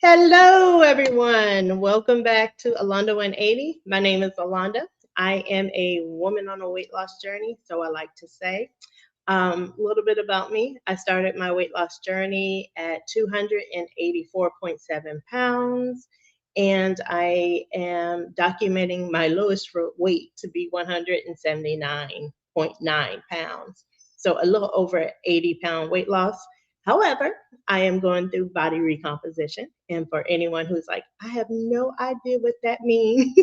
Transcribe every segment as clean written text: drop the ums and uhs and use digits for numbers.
Hello, everyone. Welcome back to Alonda 180. My name is Alonda. I am a woman on a weight loss journey, so I like to say. A little bit about me. I started my weight loss journey at 284.7 pounds, and I am documenting my lowest weight to be 179.9 pounds. So a little over 80-pound weight loss. However, I am going through body recomposition. And for anyone who's like, I have no idea what that means,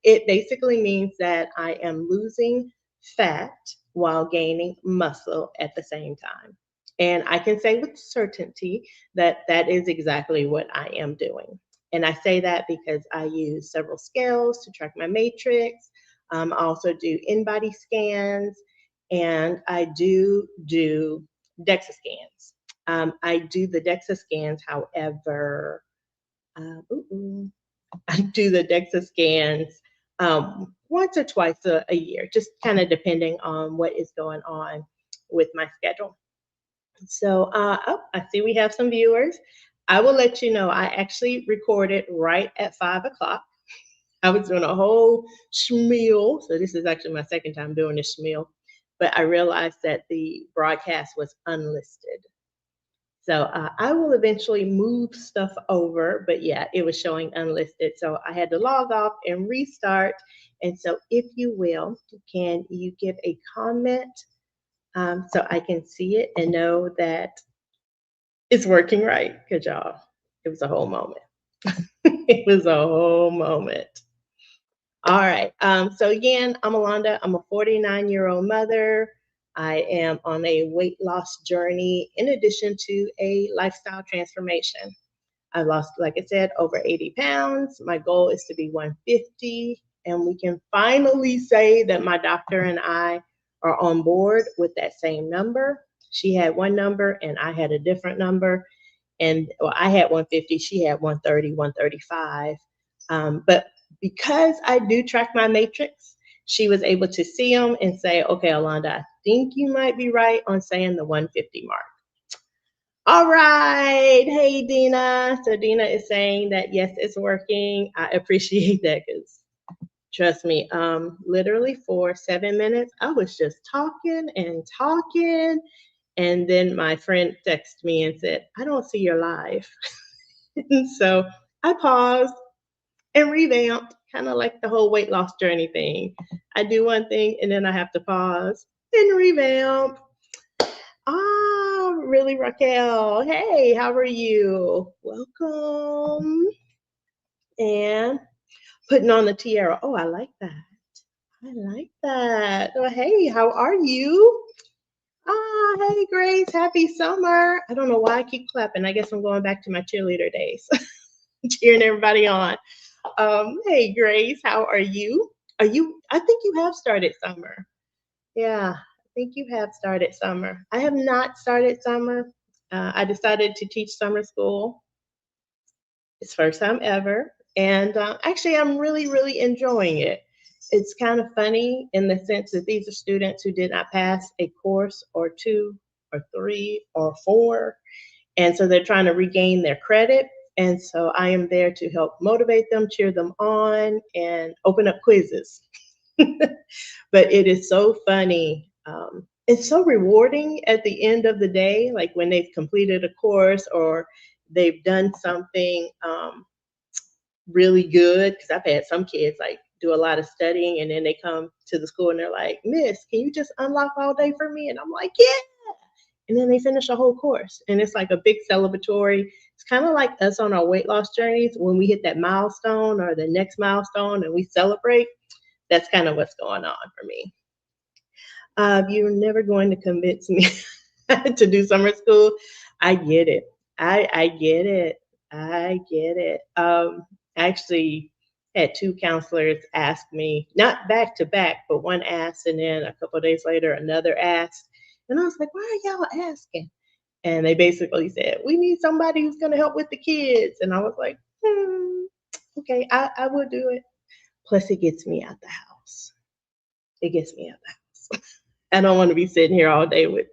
it basically means that I am losing fat while gaining muscle at the same time. And I can say with certainty that that is exactly what I am doing. And I say that because I use several scales to track my matrix. I also do in body scans, and I do DEXA scans. I do the DEXA scans, however, I do the DEXA scans once or twice a year, just kind of depending on what is going on with my schedule. So, oh, I see we have some viewers. I will let you know I actually recorded right at 5 o'clock. I was doing a whole schmeal. So, this is actually my second time doing this schmeal. But I realized that the broadcast was unlisted. So I will eventually move stuff over, but yeah, it was showing unlisted. So I had to log off and restart. And so, if you will, can you give a comment so I can see it and know that it's working right? Because y'all, it was a whole moment. It was a whole moment. All right. So again, I'm Alonda. I'm a 49-year-old mother. I am on a weight loss journey in addition to a lifestyle transformation. I've lost, like I said, over 80 pounds. My goal is to be 150. And we can finally say that my doctor and I are on board with that same number. She had one number and I had a different number. And well, I had 150, she had 130, 135. But because I do track my matrix, she was able to see them and say, okay, Alonda, I think you might be right on saying the 150 mark. All right. Hey, Dina. So Dina is saying that yes, it's working. I appreciate that because trust me, literally for 7 minutes, I was just talking and talking. And then my friend texted me and said, I don't see your live. And so I paused and revamped, kind of like the whole weight loss journey thing. I do one thing and then I have to pause and revamp. Really, Raquel? Hey, how are you? Welcome. And putting on the tiara. Oh, I like that. I like that. Oh, hey, how are you? Hey, Grace. Happy summer. I don't know why I keep clapping. I guess I'm going back to my cheerleader days, cheering everybody on. Hey, Grace, how are you? I think you have started summer. Yeah, I think you have started summer. I have not started summer. I decided to teach summer school. It's first time ever. And actually, I'm really, really enjoying it. It's kind of funny in the sense that these are students who did not pass a course or two or three or four. And so they're trying to regain their credit. And so I am there to help motivate them, cheer them on, and open up quizzes. But it is so funny. It's so rewarding at the end of the day, like when they've completed a course or they've done something really good. Because I've had some kids like do a lot of studying and then they come to the school and they're like, Miss, can you just unlock all day for me? And I'm like, yeah. And then they finish a whole course. And it's like a big celebratory. It's kind of like us on our weight loss journeys when we hit that milestone or the next milestone and we celebrate. That's kind of what's going on for me. You're never going to convince me to do summer school. I get it. I get it. I get it. Actually, had two counselors ask me, not back to back, but one asked, and then a couple of days later, another asked. And I was like, why are y'all asking? And they basically said, we need somebody who's going to help with the kids. And I was like, okay, I will do it. Plus, it gets me out the house. It gets me out the house. I don't want to be sitting here all day with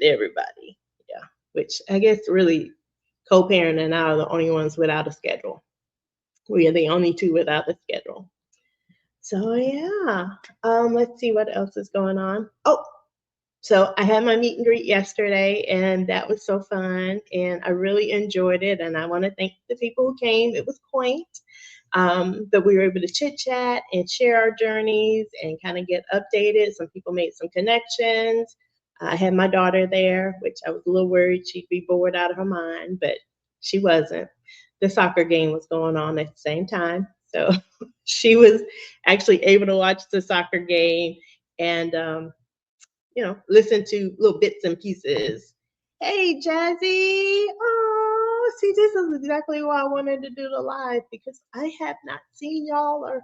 everybody. Yeah, which I guess really Co-parent and I are the only ones without a schedule. We are the only two without a schedule. So yeah, let's see what else is going on. Oh, so I had my meet and greet yesterday, and that was so fun, and I really enjoyed it. And I want to thank the people who came. It was quaint, but we were able to chit chat and share our journeys and kind of get updated. Some people made some connections. I had my daughter there, which I was a little worried she'd be bored out of her mind, but she wasn't. The soccer game was going on at the same time, so she was actually able to watch the soccer game and listen to little bits and pieces. Hey, Jazzy. Oh, see, this is exactly why I wanted to do the live, because I have not seen y'all, or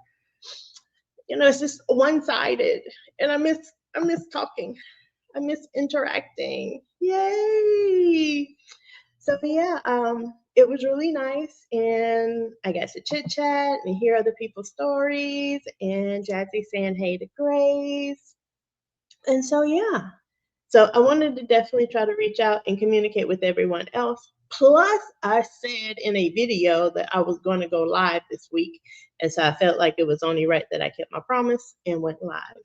it's just one-sided, and I miss talking. I miss interacting. Yay! So yeah, it was really nice, and I got to chit chat and hear other people's stories, and Jazzy saying hey to Grace, and so yeah. So I wanted to definitely try to reach out and communicate with everyone else. Plus, I said in a video that I was going to go live this week, and so I felt like it was only right that I kept my promise and went live.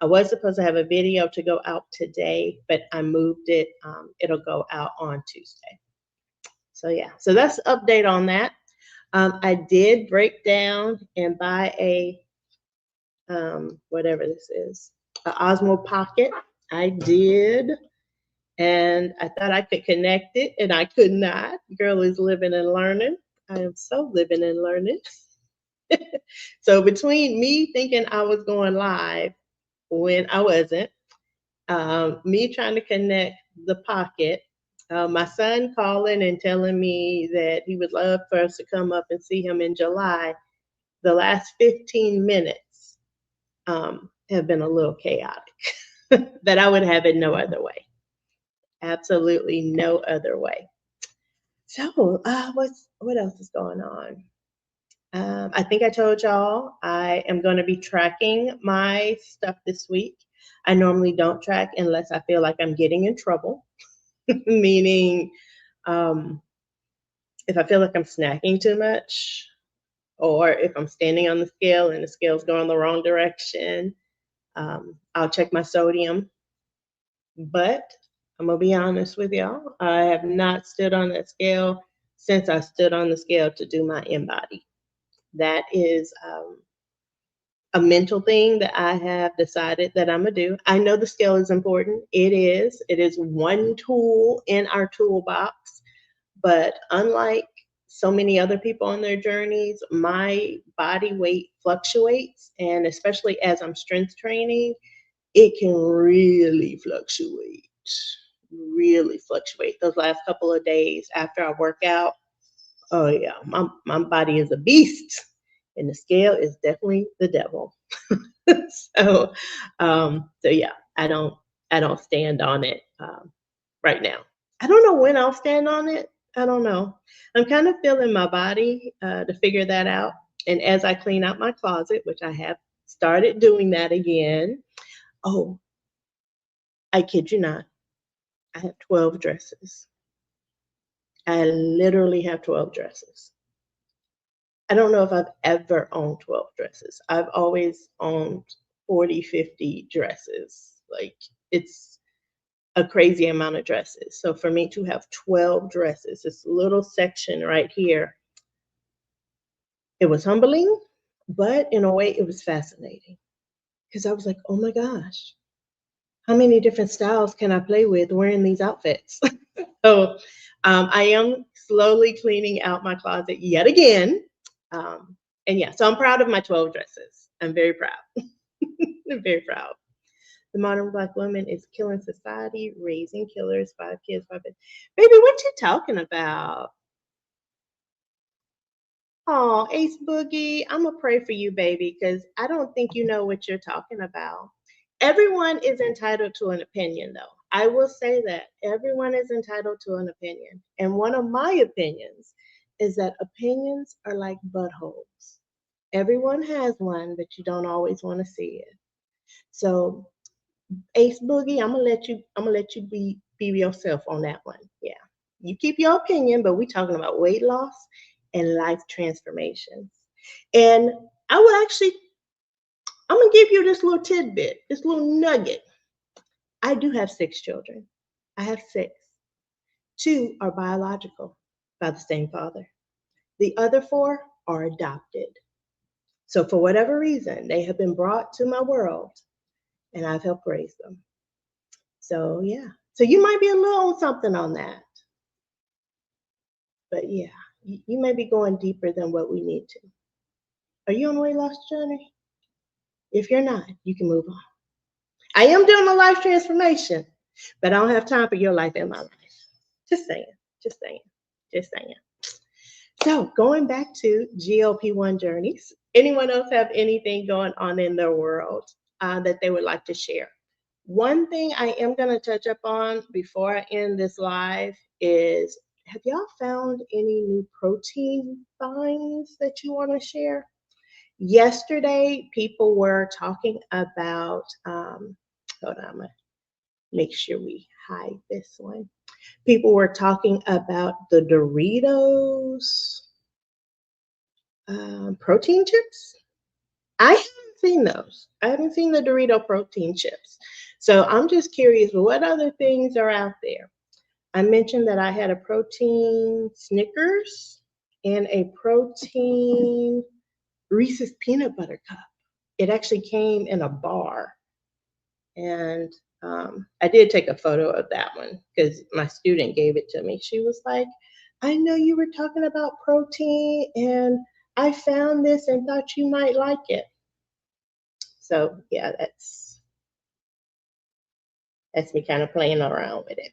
I was supposed to have a video to go out today, but I moved it. It'll go out on Tuesday. So yeah, so that's the update on that. I did break down and buy a whatever this is, an Osmo Pocket. I did, and I thought I could connect it, and I could not. Girl is living and learning. I am so living and learning. So between me thinking I was going live when I wasn't, me trying to connect the Pocket, my son calling and telling me that he would love for us to come up and see him in July, the last 15 minutes have been a little chaotic, but I would have it no other way. Absolutely no other way. So, what else is going on? I think I told y'all I am going to be tracking my stuff this week. I normally don't track unless I feel like I'm getting in trouble, meaning if I feel like I'm snacking too much, or if I'm standing on the scale and the scale's going the wrong direction, I'll check my sodium. But I'm gonna be honest with y'all, I have not stood on that scale since I stood on the scale to do my InBody. That is a mental thing that I have decided that I'm gonna do. I know the scale is important. It is. It is one tool in our toolbox. But unlike so many other people on their journeys, my body weight fluctuates, and especially as I'm strength training, it can really fluctuate. Really fluctuate. Those last couple of days after I work out, oh yeah, my body is a beast, and the scale is definitely the devil. so, so yeah, I don't stand on it right now. I don't know when I'll stand on it. I don't know. I'm kind of feeling my body to figure that out. And as I clean out my closet, which I have started doing that again. Oh, I kid you not. I have 12 dresses. I literally have 12 dresses. I don't know if I've ever owned 12 dresses. I've always owned 40, 50 dresses. Like, it's a crazy amount of dresses. So for me to have 12 dresses, this little section right here, it was humbling, but in a way it was fascinating, because I was like, oh my gosh, how many different styles can I play with wearing these outfits? So I am slowly cleaning out my closet yet again. And yeah, so I'm proud of my 12 dresses. I'm very proud. I'm very proud. The modern Black woman is killing society, raising killers, 5 kids, 5 kids. Baby, what you talking about? Oh, Ace Boogie, I'm gonna pray for you, baby, because I don't think you know what you're talking about. Everyone is entitled to an opinion, though. I will say that everyone is entitled to an opinion. And one of my opinions is that opinions are like buttholes. Everyone has one, but you don't always want to see it. So, Ace Boogie, I'm gonna let you be yourself on that one. Yeah. You keep your opinion, but we're talking about weight loss and life transformations. And I will actually, I'm gonna give you this little tidbit, this little nugget. I do have 6 children. I have 6. 2 are biological by the same father. The other 4 are adopted. So for whatever reason, they have been brought to my world and I've helped raise them. So yeah. So you might be a little something on that. But yeah, you may be going deeper than what we need to. Are you on a weight loss journey? If you're not, you can move on. I am doing a life transformation, but I don't have time for your life and my life. Just saying, just saying, just saying. So going back to GLP-1 journeys, anyone else have anything going on in their world that they would like to share? One thing I am going to touch up on before I end this live is, have y'all found any new protein finds that you want to share? Yesterday, people were talking about, hold on, I'm going to make sure we hide this one. People were talking about the Doritos protein chips. I haven't seen those. I haven't seen the Dorito protein chips. So I'm just curious, what other things are out there? I mentioned that I had a protein Snickers and a protein Reese's peanut butter cup. It actually came in a bar. And I did take a photo of that one because my student gave it to me. She was like, I know you were talking about protein and I found this and thought you might like it. So yeah, that's me kind of playing around with it.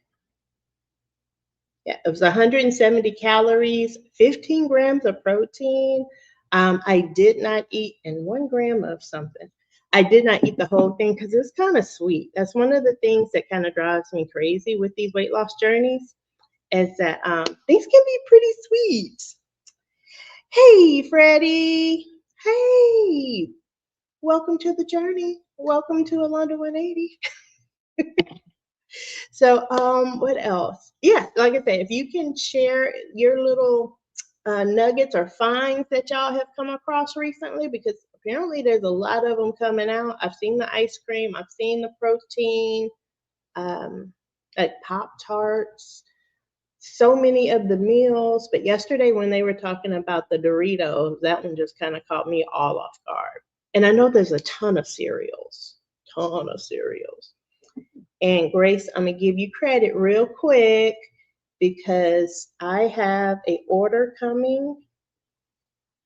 Yeah, it was 170 calories, 15 grams of protein. I did not eat, and 1 gram of something. I did not eat the whole thing because it's kind of sweet. That's one of the things that kind of drives me crazy with these weight loss journeys, is that things can be pretty sweet. Hey, Freddie. Hey, welcome to the journey. Welcome to Alonda 180. So, what else? Yeah, like I said, if you can share your little nuggets or finds that y'all have come across recently, because apparently there's a lot of them coming out. I've seen the ice cream, I've seen the protein, like Pop Tarts, so many of the meals. But yesterday when they were talking about the Doritos, that one just kind of caught me all off guard. And I know there's a ton of cereals, ton of cereals. And Grace, I'm gonna give you credit real quick because I have a order coming.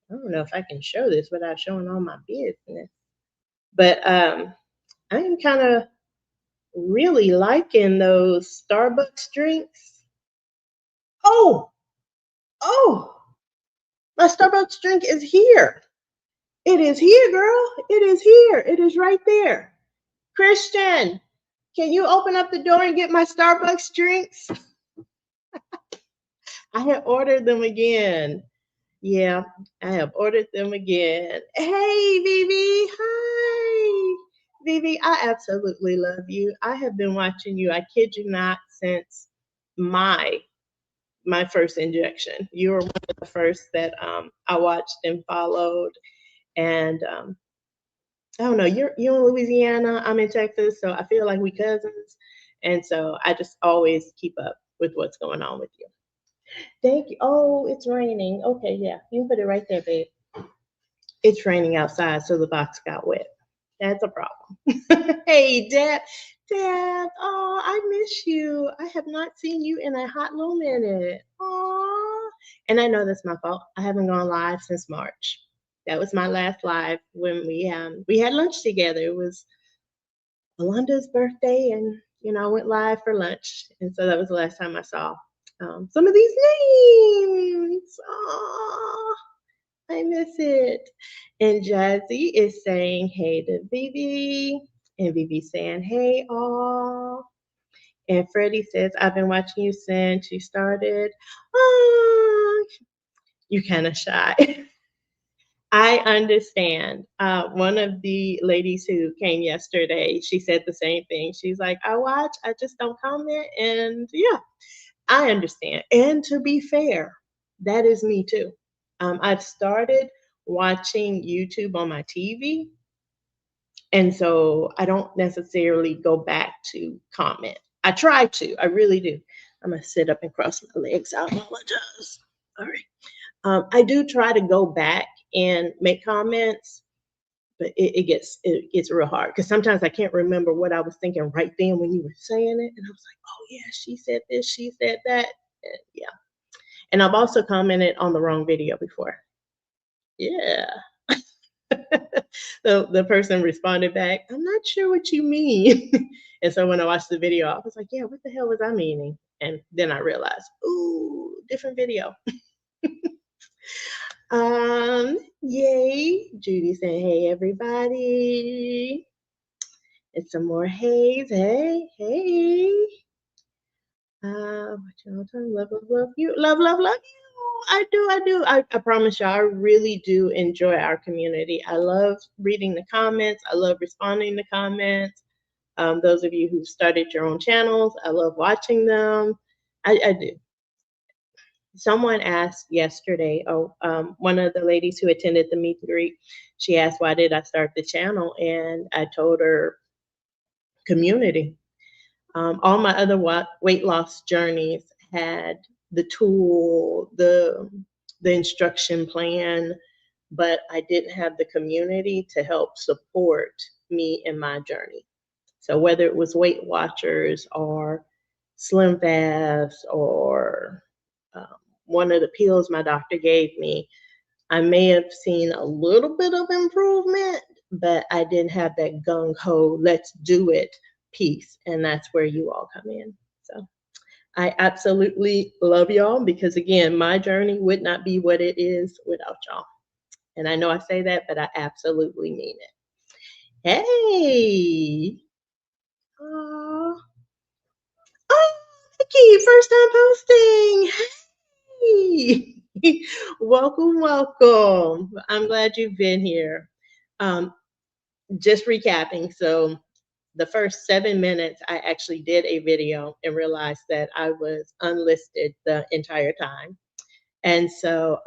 I don't know if I can show this without showing all my business, but I am kind of really liking those Starbucks drinks. Oh, oh, my Starbucks drink is here. It is here, girl. It is here. It is right there. Christian, can you open up the door and get my Starbucks drinks? I have ordered them again. Yeah, I have ordered them again. Hey, Vivi. Hi. Vivi, I absolutely love you. I have been watching you, I kid you not, since my first injection. You were one of the first that I watched and followed. And I don't know, you're in Louisiana, I'm in Texas, so I feel like we cousins. And so I just always keep up with what's going on with you. Thank you. Oh, it's raining. Okay, yeah, you can put it right there, babe. It's raining outside, so the box got wet. That's a problem. Hey, Deb. Deb, oh, I miss you. I have not seen you in a hot little minute. Oh, and I know that's my fault. I haven't gone live since March. That was my last live when we had lunch together. It was Alonda's birthday, and I went live for lunch, and so that was the last time I saw some of these names. Oh, I miss it. And Jazzy is saying hey to Vivi, and Vivi saying hey all. And Freddie says, I've been watching you since you started. Oh, you kind of shy. I understand. One of the ladies who came yesterday, she said the same thing. She's like, I watch, I just don't comment. And yeah, I understand. And to be fair, that is me too. I've started watching YouTube on my TV, and so I don't necessarily go back to comment. I try to, I really do. I'm gonna sit up and cross my legs. I apologize. All right. I do try to go back and make comments, but it gets real hard because sometimes I can't remember what I was thinking right then when you were saying it, and I was like, oh yeah, she said this, she said that, and yeah. And I've also commented on the wrong video before. Yeah. The person responded back, I'm not sure what you mean. And so when I watched the video, I was like, yeah, what the hell was I meaning? And then I realized, ooh, different video. Yay. Judy saying, hey, everybody. It's some more haze. Hey, hey. What y'all talking? Love you. Love you. I do. I promise you, I really do enjoy our community. I love reading the comments. I love responding to comments. Those of you who started your own channels, I love watching them. I do. Someone asked yesterday, one of the ladies who attended the meet and greet, she asked, why did I start the channel? And I told her, community. All my other weight loss journeys had the tool, the instruction plan, but I didn't have the community to help support me in my journey. So whether it was Weight Watchers or Slim Fast or um, one of the pills my doctor gave me, I may have seen a little bit of improvement, but I didn't have that gung ho, let's do it piece. And that's where you all come in. So I absolutely love y'all because, again, my journey would not be what it is without y'all. And I know I say that, but I absolutely mean it. Hey. Aww. Oh, Vicky, first time posting. Hey. Welcome. I'm glad you've been here. Um, just recapping. So the first 7 minutes, I actually did a video and realized that I was unlisted the entire time. And so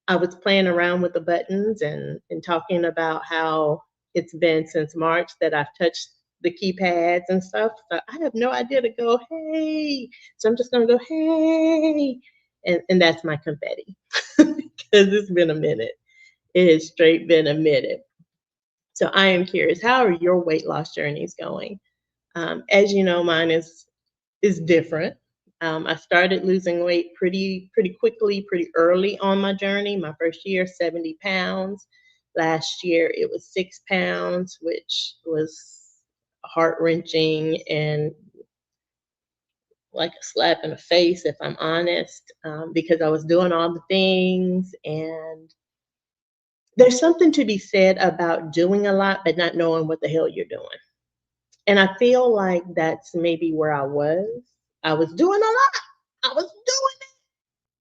I was playing around with the buttons and talking about how it's been since March that I've touched the keypads and stuff. So I have no idea to go, hey. So I'm just going to go, hey. And that's my confetti because it's been a minute. It has straight been a minute. So I am curious, how are your weight loss journeys going? As you know, mine is different. I started losing weight pretty quickly, pretty early on my journey. My first year, 70 pounds. Last year, it was 6 pounds, which was heart wrenching and like a slap in the face, if I'm honest, because I was doing all the things. And there's something to be said about doing a lot, but not knowing what the hell you're doing. And I feel like that's maybe where I was. I was doing a lot. I was doing it.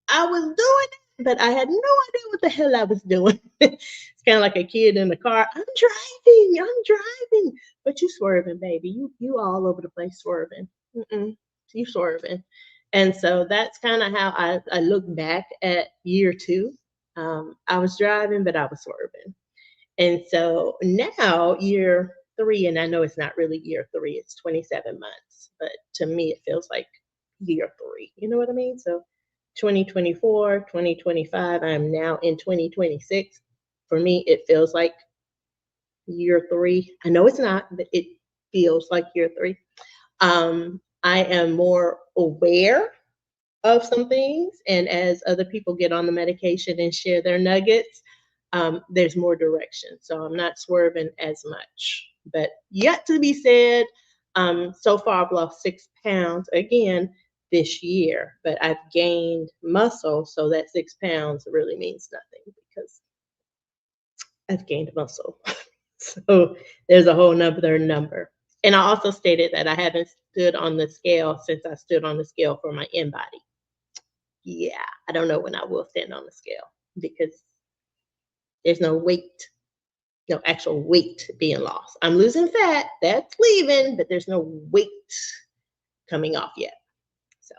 I was doing it, but I had no idea what the hell I was doing. It's kind of like a kid in the car. I'm driving, but you swerving, baby. You all over the place swerving. You swerving. And so that's kind of how I look back at year two. I was driving, but I was swerving. And so now year three, and I know it's not really year three, it's 27 months, but to me it feels like year three. You know what I mean? So 2024, 2025, I'm now in 2026. For me, it feels like year three. I know it's not, but it feels like year three. I am more aware of some things, and as other people get on the medication and share their nuggets, there's more direction. So I'm not swerving as much. But yet to be said, so far I've lost 6 pounds again this year, but I've gained muscle, so that 6 pounds really means nothing because I've gained muscle. So there's a whole nother number. And I also stated that I haven't stood on the scale since I stood on the scale for my in-body. Yeah, I don't know when I will stand on the scale because there's no weight, no actual weight being lost. I'm losing fat, that's leaving, but there's no weight coming off yet. So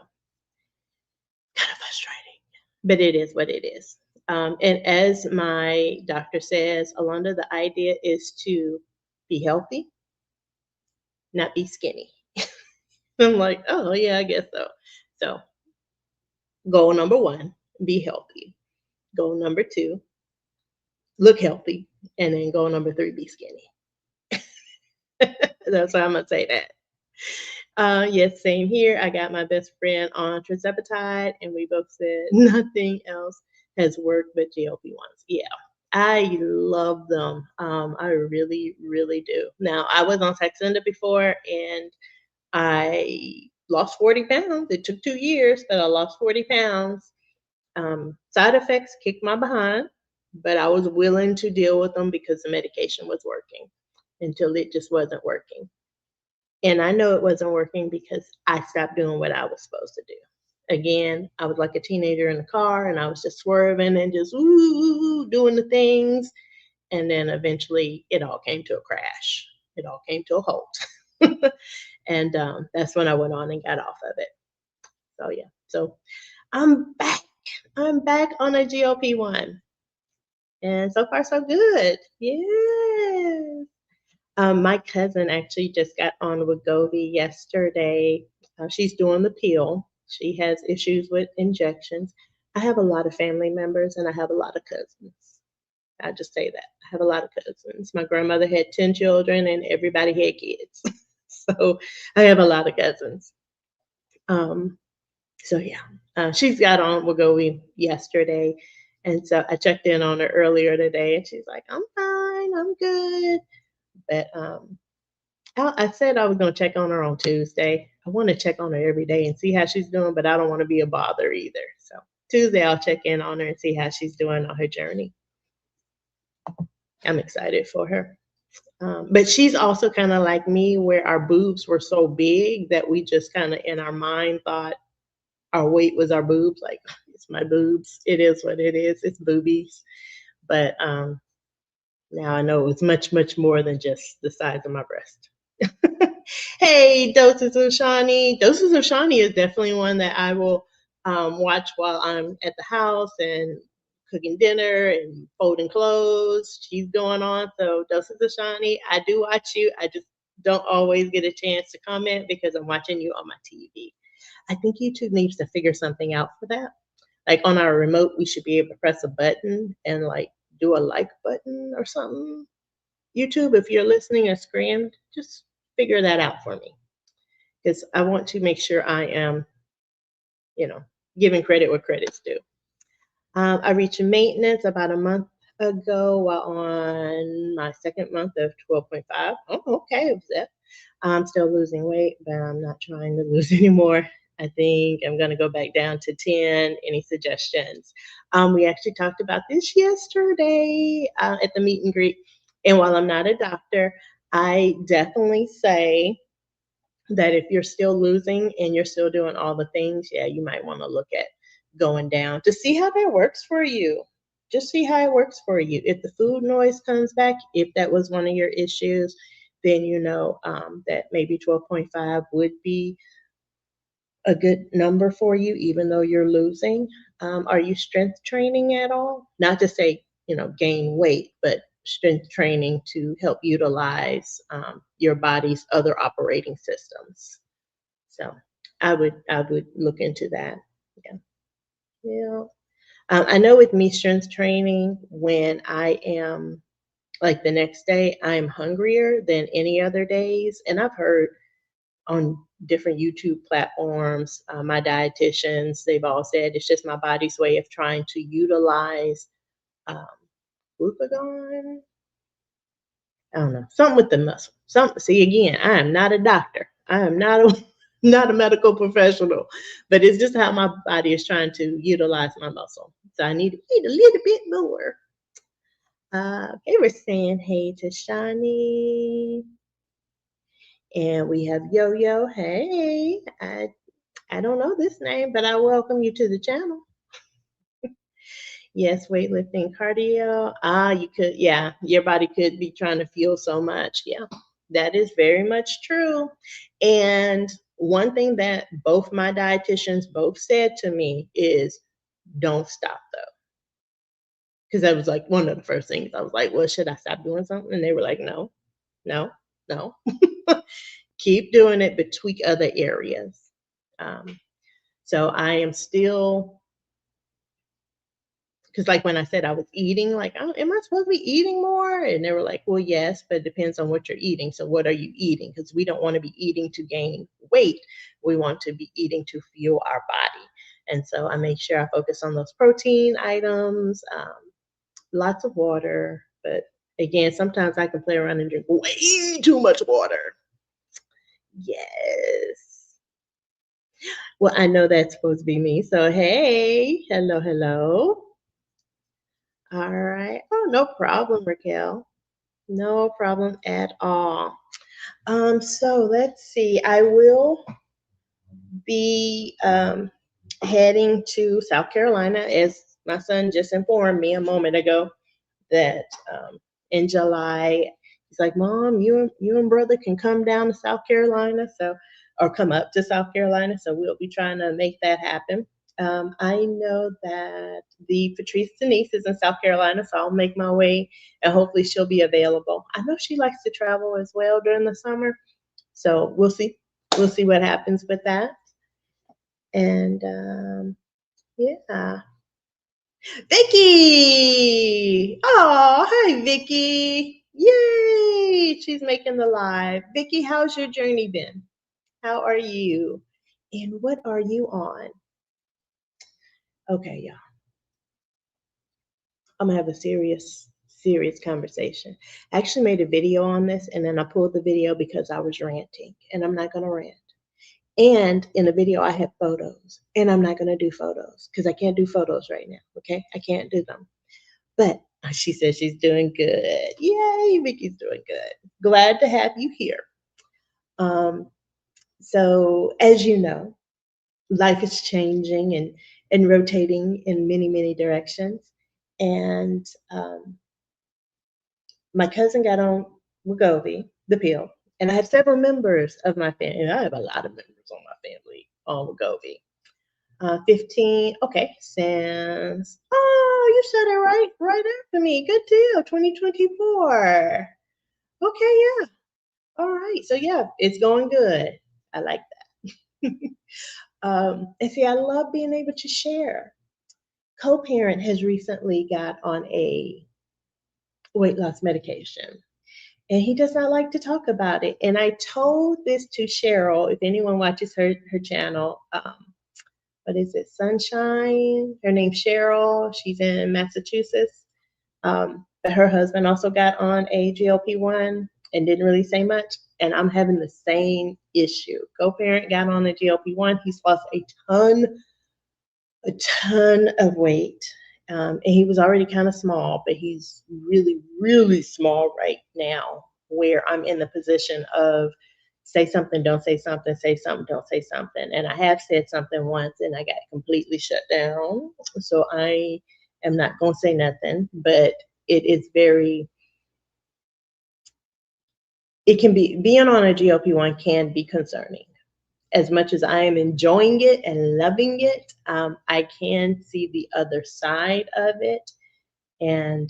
frustrating, but it is what it is. And as my doctor says, Alonda, the idea is to be healthy, not be skinny. I'm like, oh yeah, I guess so. So goal number one, be healthy. Goal number two, look healthy. And then goal number three, be skinny. That's how I'm gonna say that. Yes, same here. I got my best friend on tirzepatide, and we both said nothing else has worked but GLP-1s. Yeah, I love them. I really, really do. Now, I was on Saxenda before, and I lost 40 pounds. It took 2 years, but I lost 40 pounds. Side effects kicked my behind, but I was willing to deal with them because the medication was working until it just wasn't working. And I know it wasn't working because I stopped doing what I was supposed to do. Again, I was like a teenager in the car and I was just swerving and just doing the things. And then eventually it all came to a crash. It all came to a halt. And that's when I went on and got off of it. So, yeah. So I'm back. I'm back on a GLP-1. And so far, so good. Yes. My cousin actually just got on Wegovy yesterday. She's doing the pill. She has issues with injections. I have a lot of family members and I have a lot of cousins. I just say that. I have a lot of cousins. My grandmother had 10 children and everybody had kids. So I have a lot of cousins. So yeah, she's got on Wegovy yesterday. And so I checked in on her earlier today and she's like, I'm fine, I'm good. But I said I was going to check on her on Tuesday. I want to check on her every day and see how she's doing, but I don't want to be a bother either. So Tuesday, I'll check in on her and see how she's doing on her journey. I'm excited for her. But she's also kind of like me, where our boobs were so big that we just kind of in our mind thought our weight was our boobs. Like, it's my boobs. It is what it is. It's boobies. But now I know it's much, much more than just the size of my breast. Hey, Doses of Shawnee. Doses of Shawnee is definitely one that I will watch while I'm at the house and cooking dinner and folding clothes. She's going on. So, Doses of Shawnee, I do watch you. I just don't always get a chance to comment because I'm watching you on my TV. I think YouTube needs to figure something out for that. Like on our remote, we should be able to press a button and like do a like button or something. YouTube, if you're listening or screamed, just figure that out for me. Because I want to make sure I am, giving credit where credit's due. I reached maintenance about a month ago while on my second month of 12.5. Oh, okay, was that? I'm still losing weight, but I'm not trying to lose anymore. I think I'm going to go back down to 10. Any suggestions? We actually talked about this yesterday at the meet and greet. And while I'm not a doctor, I definitely say that if you're still losing and you're still doing all the things, yeah, you might want to look at going down to see how that works for you. Just see how it works for you. If the food noise comes back, if that was one of your issues, then you know that maybe 12.5 would be a good number for you, even though you're losing. Are you strength training at all? Not to say, gain weight, but strength training to help utilize your body's other operating systems. So I would look into that. Yeah. Yeah. I know with me strength training, when I am like the next day, I'm hungrier than any other days. And I've heard on different YouTube platforms, my dietitians, they've all said it's just my body's way of trying to utilize um, glucagon. I don't know, something with the muscle. See, again, I am not a doctor. I am not a not a medical professional, but it's just how my body is trying to utilize my muscle. So I need to eat a little bit more. Okay, we're saying hey to Shani. And we have Yo Yo. Hey, I don't know this name, but I welcome you to the channel. Yes, weightlifting, cardio. You could, yeah, your body could be trying to fuel so much. Yeah, that is very much true. And one thing that both my dietitians both said to me is, don't stop though. Because that was like one of the first things. I was like, well, should I stop doing something? And they were like, no, no, no. Keep doing it, but tweak other areas. Um, so I am still, because like when I said I was eating, like, oh, am I supposed to be eating more? And they were like, well, yes, but it depends on what you're eating. So what are you eating? Because we don't want to be eating to gain weight. We want to be eating to fuel our body. And so I make sure I focus on those protein items, lots of water. But again, sometimes I can play around and drink way too much water. Yes. Well, I know that's supposed to be me. So, hey, hello, hello. All right. Oh, no problem, Raquel. No problem at all. So let's see. I will be heading to South Carolina, as my son just informed me a moment ago, that in July, he's like, Mom, you and brother can come down to South Carolina, so, or come up to South Carolina. So we'll be trying to make that happen. I know that the Patrice Denise is in South Carolina, so I'll make my way and hopefully she'll be available. I know she likes to travel as well during the summer, so we'll see. We'll see what happens with that. And yeah. Vicky! Oh, hi, Vicky. Yay! She's making the live. Vicky, how's your journey been? How are you? And what are you on? Okay, y'all. I'm gonna have a serious, serious conversation. I actually made a video on this and then I pulled the video because I was ranting, and I'm not gonna rant. And in the video, I had photos, and I'm not gonna do photos because I can't do photos right now. Okay, I can't do them. But she says she's doing good. Yay, Vicky's doing good. Glad to have you here. Um, so, as you know, life is changing and rotating in many, many directions. And my cousin got on Wegovy, the pill, and I have several members of my family. And I have a lot of members on my family on Wegovy. 15, okay, since, oh, you said it right after me. Good deal, 2024. Okay, yeah. All right. So yeah, it's going good. I like that. And see, I love being able to share. Co-parent has recently got on a weight loss medication, and he does not like to talk about it. And I told this to Cheryl, if anyone watches her channel, what is it, Sunshine? Her name's Cheryl. She's in Massachusetts. But her husband also got on a GLP-1 and didn't really say much. And I'm having the same issue. Co-parent got on a GLP-1. He's lost a ton of weight. And he was already kind of small, but he's really, really small right now, where I'm in the position of say something, don't say something, say something, don't say something. And I have said something once and I got completely shut down. So I am not going to say nothing, but it is very, it can be, being on a GLP-1 can be concerning. As much as I am enjoying it and loving it, I can see the other side of it. And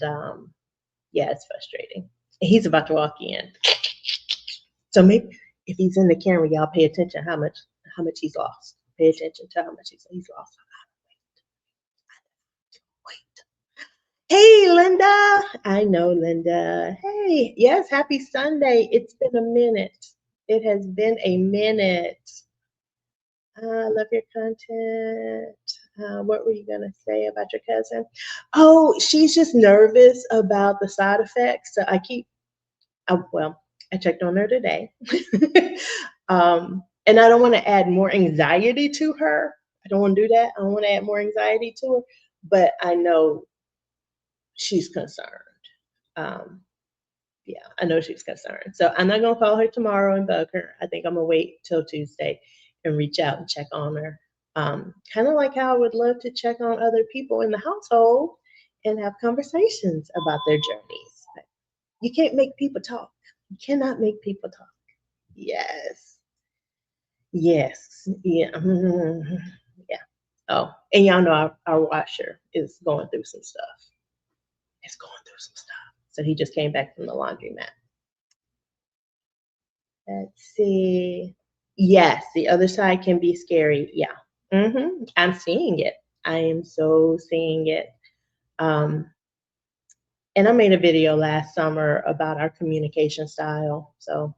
yeah, it's frustrating. He's about to walk in. So maybe if he's in the camera, y'all pay attention how much he's lost. Pay attention to how much he's lost. Wait. Hey, Linda. I know, Linda. Hey, yes, happy Sunday. It's been a minute. It has been a minute. I love your content. What were you going to say about your cousin? Oh, she's just nervous about the side effects. So well, I checked on her today. And I don't want to add more anxiety to her. I don't want to do that. I don't want to add more anxiety to her, but I know she's concerned. Yeah, I know she's concerned. So I'm not going to call her tomorrow and bug her. I think I'm going to wait till Tuesday and reach out and check on her. Kind of like how I would love to check on other people in the household and have conversations about their journeys. But you can't make people talk. You cannot make people talk. Yes. Yes. Yeah. Yeah. Oh, and y'all know our washer is going through some stuff. It's going through some stuff. So he just came back from the laundromat. Let's see. Yes, the other side can be scary. Yeah. I'm seeing it. I am so seeing it. Um, and I made a video last summer about our communication style. So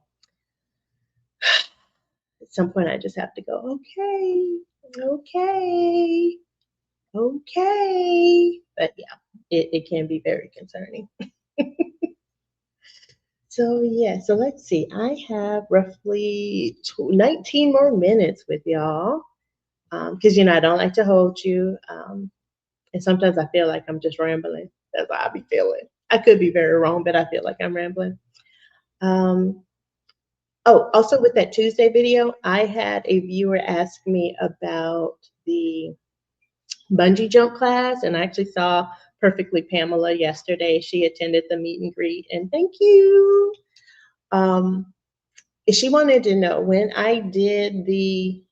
at some point, I just have to go, okay, okay, okay. But yeah, it can be very concerning. So yeah, so let's see. I have roughly 19 more minutes with y'all. Because I don't like to hold you. And sometimes I feel like I'm just rambling. That's how I be feeling. I could be very wrong, but I feel like I'm rambling. Um, oh, also with that Tuesday video, I had a viewer ask me about the bungee jump class, and I actually saw Perfectly Pamela yesterday. She attended the meet and greet, and thank you. Um, she wanted to know when I did the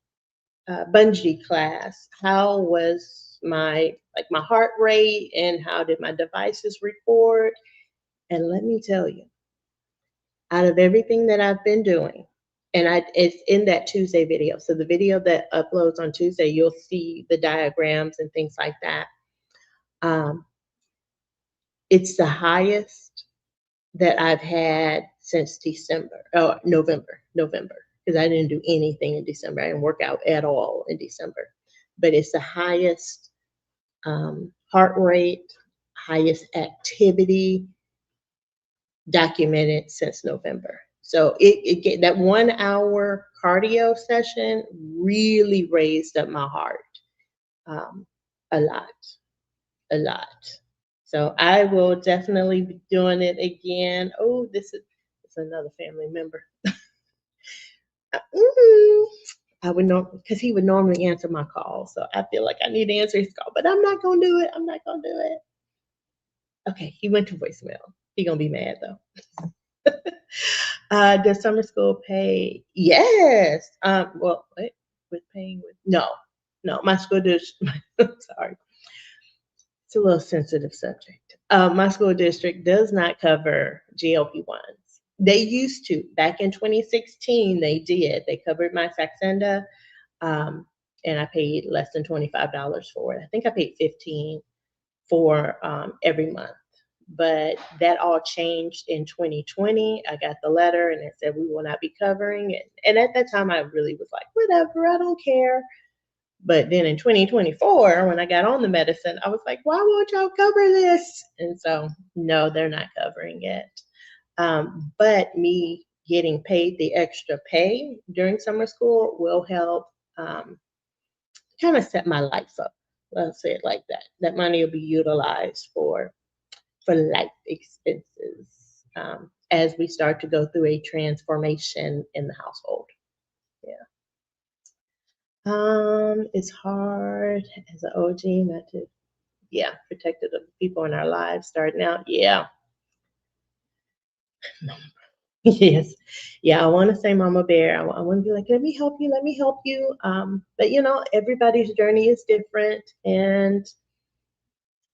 bungee class, how was my heart rate and how did my devices record? And let me tell you, out of everything that I've been doing, and it's in that Tuesday video. So the video that uploads on Tuesday, you'll see the diagrams and things like that. Um, it's the highest that I've had since December, oh, November, because I didn't do anything in December. I didn't work out at all in December, but it's the highest heart rate, highest activity documented since November. So it that 1 hour cardio session really raised up my heart um, a lot, a lot. So I will definitely be doing it again. Oh, this is it's another family member. Mm, I would know because he would normally answer my call. So I feel like I need to answer his call, but I'm not gonna do it. I'm not gonna do it. Okay, he went to voicemail. He gonna be mad though. Does summer school pay? Yes. Well, what with paying with? No, no. My school district. Sorry, it's a little sensitive subject. My school district does not cover GLP-1s. They used to back in 2016. They did. They covered my Saxenda, um, and I paid less than $25 for it. I think I paid 15 for every month. But that all changed in 2020. I got the letter and it said we will not be covering it. And at that time, I really was like, whatever, I don't care. But then in 2024, when I got on the medicine, I was like, why won't y'all cover this? And so, no, they're not covering it. But me getting paid the extra pay during summer school will help kind of set my life up. Let's say it like that. That money will be utilized for life expenses as we start to go through a transformation in the household. Yeah. It's hard as an OG not to, yeah, protect the people in our lives starting out. Yeah. Yes. Yeah, I want to say Mama Bear. I want to be like, let me help you, let me help you. But everybody's journey is different. And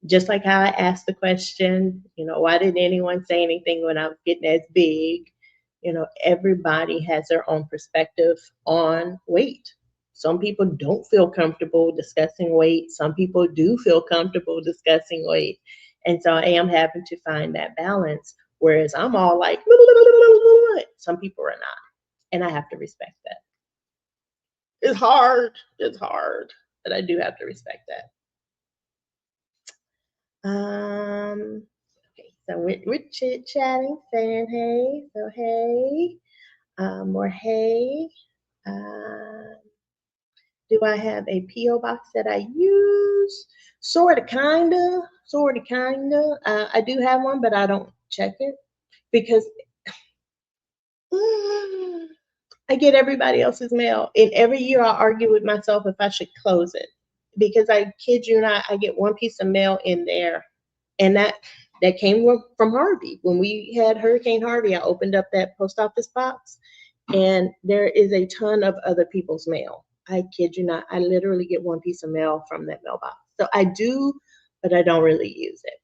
just like how I asked the question, why didn't anyone say anything when I was getting as big? Everybody has their own perspective on weight. Some people don't feel comfortable discussing weight. Some people do feel comfortable discussing weight. And so I am having to find that balance. Whereas I'm all like, some people are not. And I have to respect that. It's hard. It's hard. But I do have to respect that. Okay, so we're chit chatting, saying hey, so hey, more hey. Uh, do I have a PO box that I use? Sorta, kinda. I do have one, but I don't check it because I get everybody else's mail, and every year I argue with myself if I should close it because I kid you not, I get one piece of mail in there and that came from Harvey. When we had Hurricane Harvey, I opened up that post office box And there is a ton of other people's mail. I kid you not. I literally get one piece of mail from that mailbox. So I do, but I don't really use it.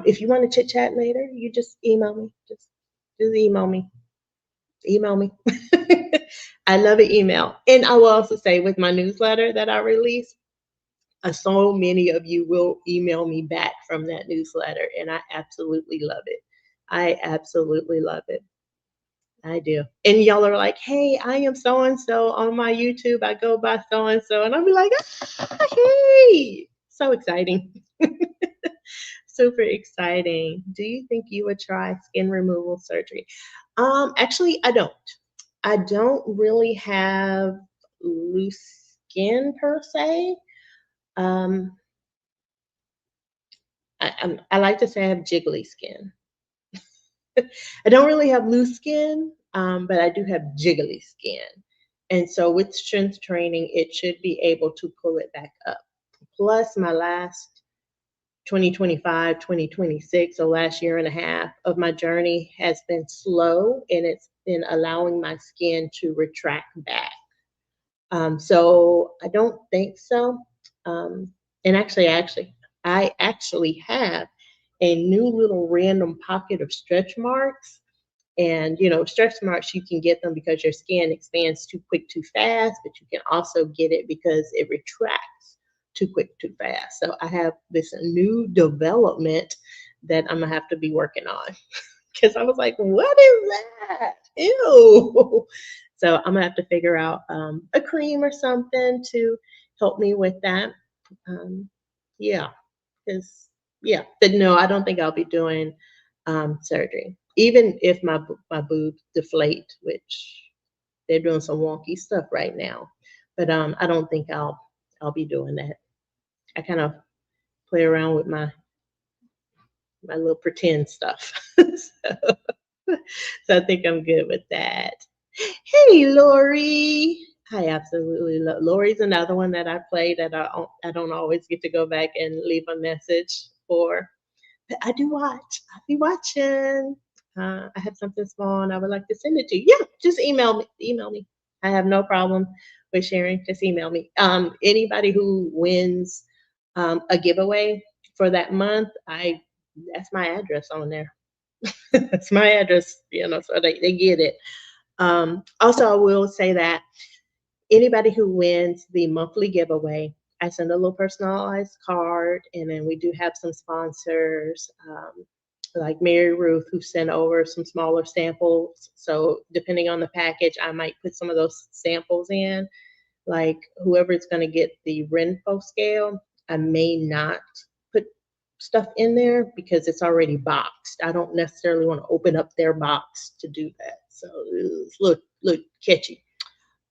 If you want to chit chat later, you just email me. Just email me. Email me. I love an email. And I will also say with my newsletter that I release, so many of you will email me back from that newsletter, and I absolutely love it. I absolutely love it. I do. And y'all are like, hey, I am so and so on my YouTube. I go by so and so. And I'll be like, ah, hey, so exciting. Super exciting. Do you think you would try skin removal surgery? Actually, I don't. I don't really have loose skin per se. Um, I like to say I have jiggly skin. I don't really have loose skin, but I do have jiggly skin. And so with strength training, it should be able to pull it back up. Plus, my last 2025, 2026, so last year and a half of my journey has been slow, and it's been allowing my skin to retract back. So I don't think so. And I actually have a new little random pocket of stretch marks. And stretch marks, you can get them because your skin expands too quick, too fast, but you can also get it because it retracts too quick, too fast. So I have this new development that I'm gonna have to be working on because I was like, what is that? Ew. So I'm gonna have to figure out a cream or something to help me with that. Yeah, because but no, I don't think I'll be doing surgery, even if my boobs deflate, which they're doing some wonky stuff right now. But I don't think I'll be doing that. I kind of play around with my little pretend stuff. So I think I'm good with that. Hey, Lori. I absolutely love Lori's another one that I play that I don't always get to go back and leave a message for. But I do watch. I'll be watching. I have something small and I would like to send it to you. Yeah, just email me. Email me. I have no problem with sharing. Just email me. Anybody who wins a giveaway for that month, that's my address on there. That's my address, so they get it. Also, I will say that anybody who wins the monthly giveaway, I send a little personalized card, and then we do have some sponsors, like Mary Ruth, who sent over some smaller samples. So depending on the package, I might put some of those samples in. Like whoever's going to get the Renfo scale, I may not put stuff in there because it's already boxed. I don't necessarily want to open up their box to do that. So it's look catchy.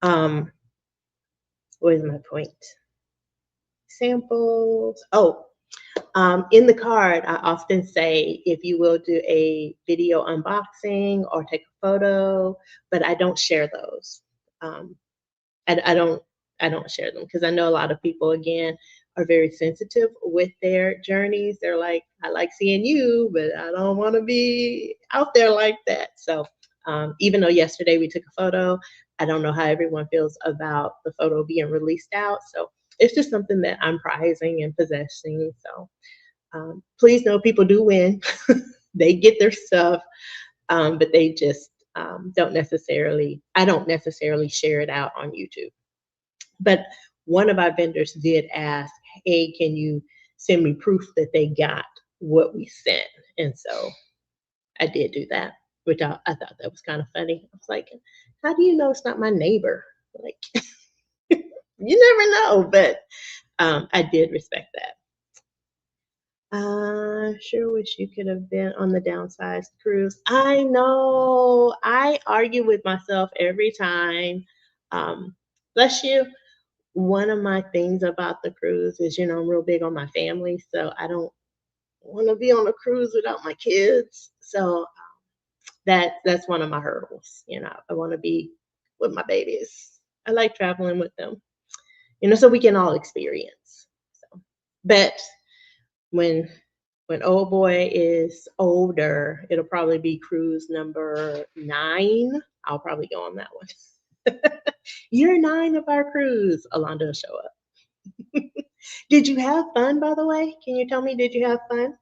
What is my point? Samples. Oh, in the card, I often say if you will do a video unboxing or take a photo, but I don't share those. Um, I don't share them because I know a lot of people again are very sensitive with their journeys. They're like, I like seeing you, but I don't want to be out there like that. So even though yesterday we took a photo, I don't know how everyone feels about the photo being released out. So it's just something that I'm prizing and possessing. So please know people do win. They get their stuff, but they just I don't necessarily share it out on YouTube. But one of our vendors did ask, hey, can you send me proof that they got what we sent? And so I did do that, which I thought that was kind of funny. I was like, how do you know it's not my neighbor? Like, you never know, but I did respect that. Sure wish you could have been on the downsized cruise. I know. I argue with myself every time. Bless you. One of my things about the cruise is, I'm real big on my family, so I don't want to be on a cruise without my kids. So that's one of my hurdles. I want to be with my babies. I like traveling with them, so we can all experience. So, but when When old boy is older, it'll probably be cruise number 9. I'll probably go on that one. Year 9 of our cruise. Alonda will show up. Did you have fun, by the way? Can you tell me, did you have fun?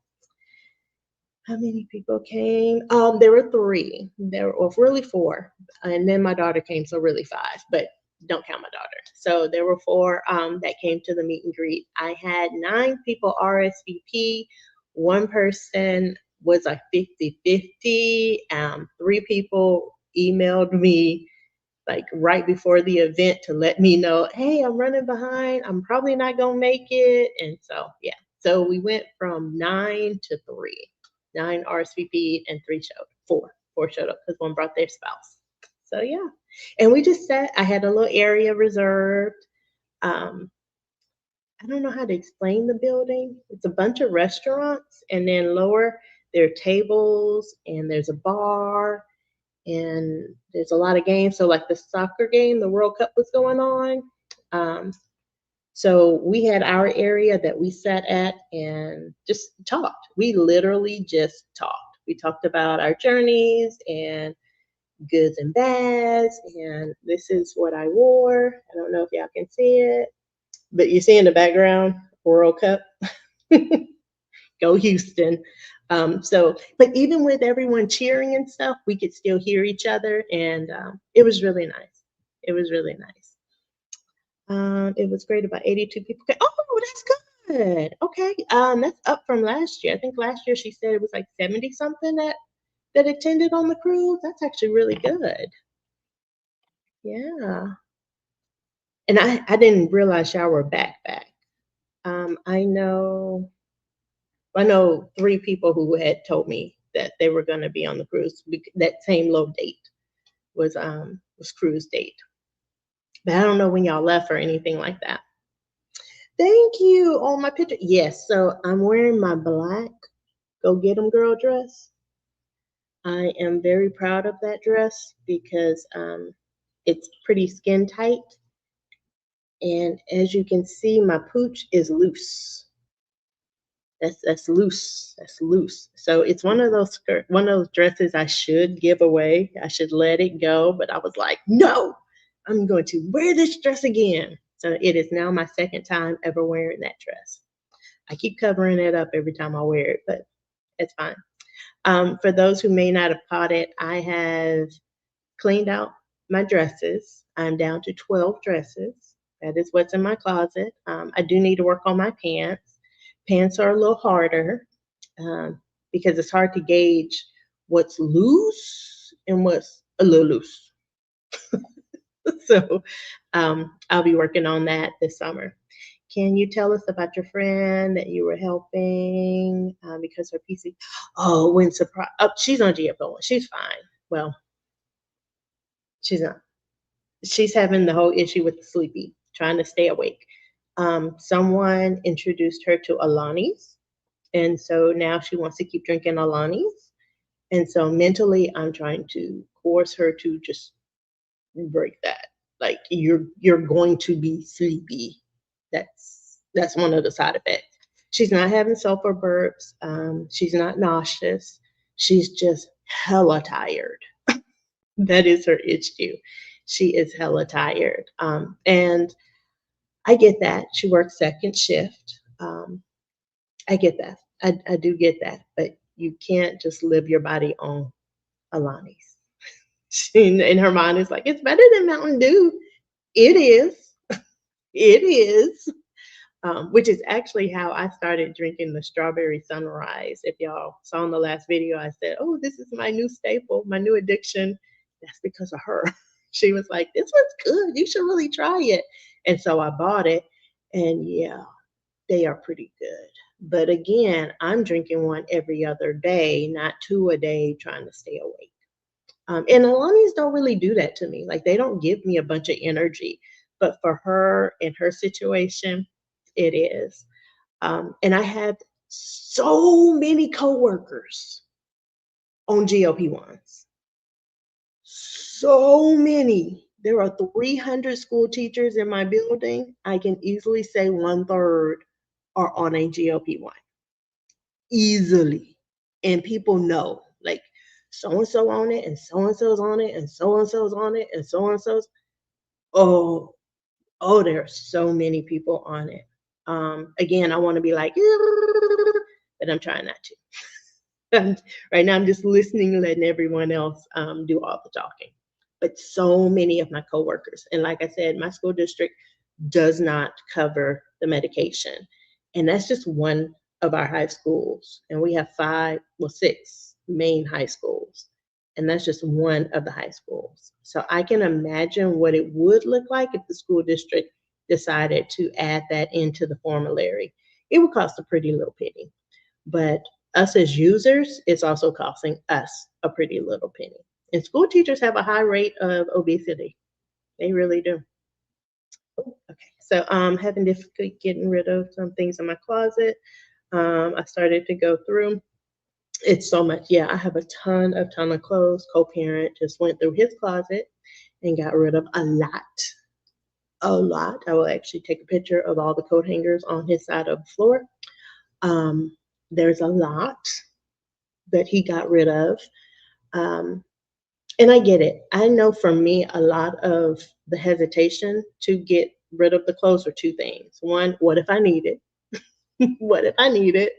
How many people came? There were 3. There were really 4, and then my daughter came, so really 5. But don't count my daughter. So there were 4 that came to the meet and greet. I had 9 people RSVP. One person was like 50-50. 3 people emailed me like right before the event to let me know, hey, I'm running behind. I'm probably not gonna make it. And so yeah. So we went from 9 to 3. 9 RSVP and 3 showed. 4. 4 showed up because one brought their spouse. So yeah. And we just sat, I had a little area reserved. Um, I don't know how to explain the building. It's a bunch of restaurants, and then lower there are tables and there's a bar and there's a lot of games. So like the soccer game, the World Cup was going on. Um, so we had our area that we sat at and just talked. We literally just talked. We talked about our journeys and goods and bads. And this is what I wore. I don't know if y'all can see it, but you see in the background, World Cup. Go Houston. But even with everyone cheering and stuff, we could still hear each other, and it was really nice. It was really nice. It was great. About 82 people. Oh, that's good. Okay, that's up from last year. I think last year she said it was like 70 something that attended on the cruise. That's actually really good. Yeah, and I didn't realize y'all were back. I know 3 people who had told me that they were going to be on the cruise. That same low date was cruise date, but I don't know when y'all left or anything like that. Thank you. On my picture, yes. So I'm wearing my black Go Get 'Em Girl dress. I am very proud of that dress because it's pretty skin tight, and as you can see, my pooch is loose. That's loose. That's loose. So it's one of those dresses I should give away. I should let it go, but I was like, no, I'm going to wear this dress again. So it is now my second time ever wearing that dress. I keep covering it up every time I wear it, but it's fine. For those who may not have caught it, I have cleaned out my dresses. I'm down to 12 dresses. That is what's in my closet. I do need to work on my pants. Pants are a little harder because it's hard to gauge what's loose and what's a little loose. So I'll be working on that this summer. Can you tell us about your friend that you were helping because her PC? Oh, when surprise! Oh, she's on GLP-1. She's fine. Well, she's not. She's having the whole issue with the sleepy, trying to stay awake. Someone introduced her to Alani's, and so now she wants to keep drinking Alani's. And so mentally, I'm trying to force her to just break that. Like you're going to be sleepy. That's one of the side effects. She's not having sulfur burps. She's not nauseous. She's just hella tired. That is her issue. She is hella tired. And I get that. She works second shift. I get that. I do get that. But you can't just live your body on Alani's. She, in her mind, is like, it's better than Mountain Dew. It is. It is. Which is actually how I started drinking the strawberry sunrise. If y'all saw in the last video, I said, oh, this is my new staple, my new addiction. That's because of her. She was like, this one's good. You should really try it. And so I bought it. And yeah, they are pretty good. But again, I'm drinking one every other day, not 2 a day, trying to stay awake. And Alani's don't really do that to me. Like they don't give me a bunch of energy. But for her and her situation, it is. And I had so many coworkers on GLP-1s. So many. There are 300 school teachers in my building. I can easily say 1/3 are on a GLP-1. easily. And people know, like, so-and-so on it, and so-and-so's on it, and so-and-so's on it, and so-and-so's. Oh, oh, there are so many people on it. Again, I want to be like, but I'm trying not to. Right now, I'm just listening, letting everyone else do all the talking. But so many of my coworkers, and like I said, my school district does not cover the medication. And that's just one of our high schools. And we have six main high schools. And that's just one of the high schools. So I can imagine what it would look like if the school district decided to add that into the formulary. It would cost a pretty little penny. But us as users, it's also costing us a pretty little penny. And school teachers have a high rate of obesity. They really do. Okay, so having difficulty getting rid of some things in my closet. I started to go through. It's so much. Yeah, I have a ton of clothes. Co-parent just went through his closet and got rid of a lot. A lot. I will actually take a picture of all the coat hangers on his side of the floor. There's a lot that he got rid of. Um, and I get it. I know for me, a lot of the hesitation to get rid of the clothes are two things. One, what if I need it? What if I need it?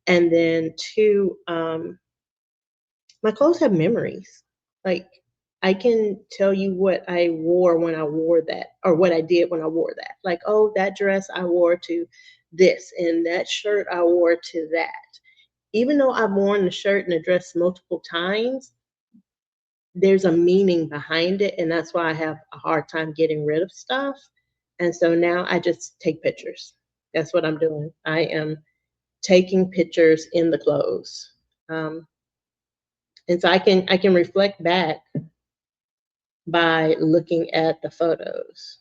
And then two, my clothes have memories. Like, I can tell you what I wore when I wore that, or what I did when I wore that. Like, oh, that dress I wore to this, and that shirt I wore to that. Even though I've worn the shirt and the dress multiple times, there's a meaning behind it, and that's why I have a hard time getting rid of stuff. And so now I just take pictures. That's what I'm doing. I am taking pictures in the clothes. And so I can reflect back by looking at the photos.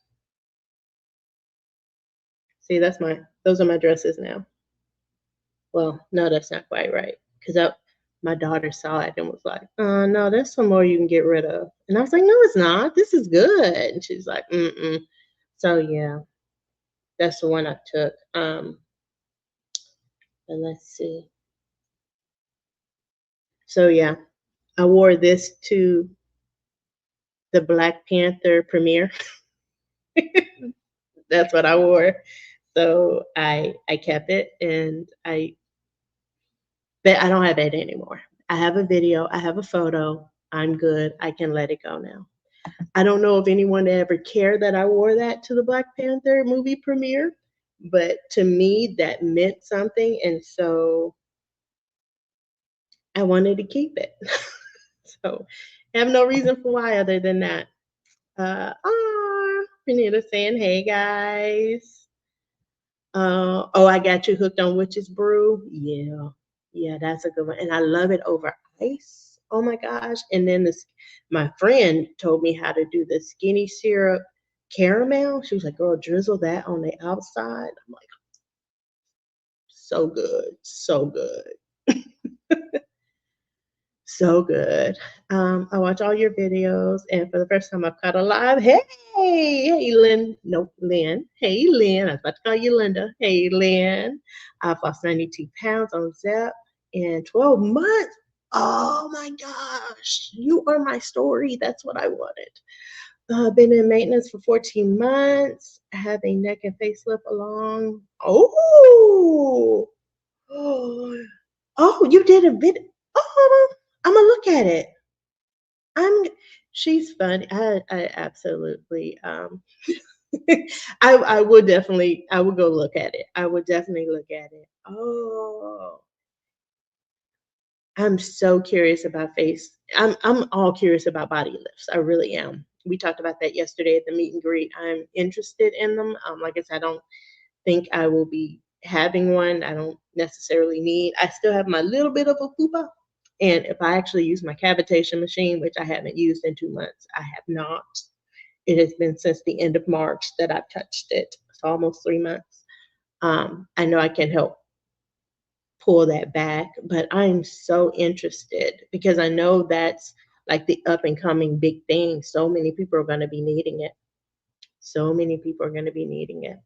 See, those are my dresses now. Well, no, that's not quite right. Because my daughter saw it and was like, no, there's some more you can get rid of. And I was like, no, it's not. This is good. And she's like, mm-mm. So yeah, that's the one I took. And let's see. So yeah, I wore this to the Black Panther premiere. That's what I wore. So I kept it, and but I don't have it anymore. I have a video, I have a photo. I'm good. I can let it go now. I don't know if anyone ever cared that I wore that to the Black Panther movie premiere, but to me that meant something, and so I wanted to keep it. So I have no reason for why other than that. Renita saying, hey guys. Oh, I got you hooked on Witch's Brew. Yeah, yeah, that's a good one. And I love it over ice. Oh my gosh. And then my friend told me how to do the skinny syrup caramel. She was like, girl, drizzle that on the outside. I'm like, so good, so good. So good. I watch all your videos, and for the first time I've caught a live. Hey, Lynn. Nope, Lynn. Hey, Lynn. I was about to call you Linda. Hey, Lynn. I've lost 92 pounds on Zep in 12 months. Oh my gosh. You are my story. That's what I wanted. Been in maintenance for 14 months. I have a neck and facelift along. Oh, oh, you did a video. Oh, I'm gonna look at it. She's funny. I absolutely I would definitely I would go look at it. I would definitely look at it. Oh, I'm so curious about face. I'm all curious about body lifts. I really am. We talked about that yesterday at the meet and greet. I'm interested in them. Like I said, I don't think I will be having one. I don't necessarily need. I still have my little bit of a fupa. And if I actually use my cavitation machine, which I haven't used in 2 months, I have not. It has been since the end of March that I've touched it. It's almost 3 months. I know I can help pull that back, but I'm so interested because I know that's like the up and coming big thing. So many people are going to be needing it. So many people are going to be needing it.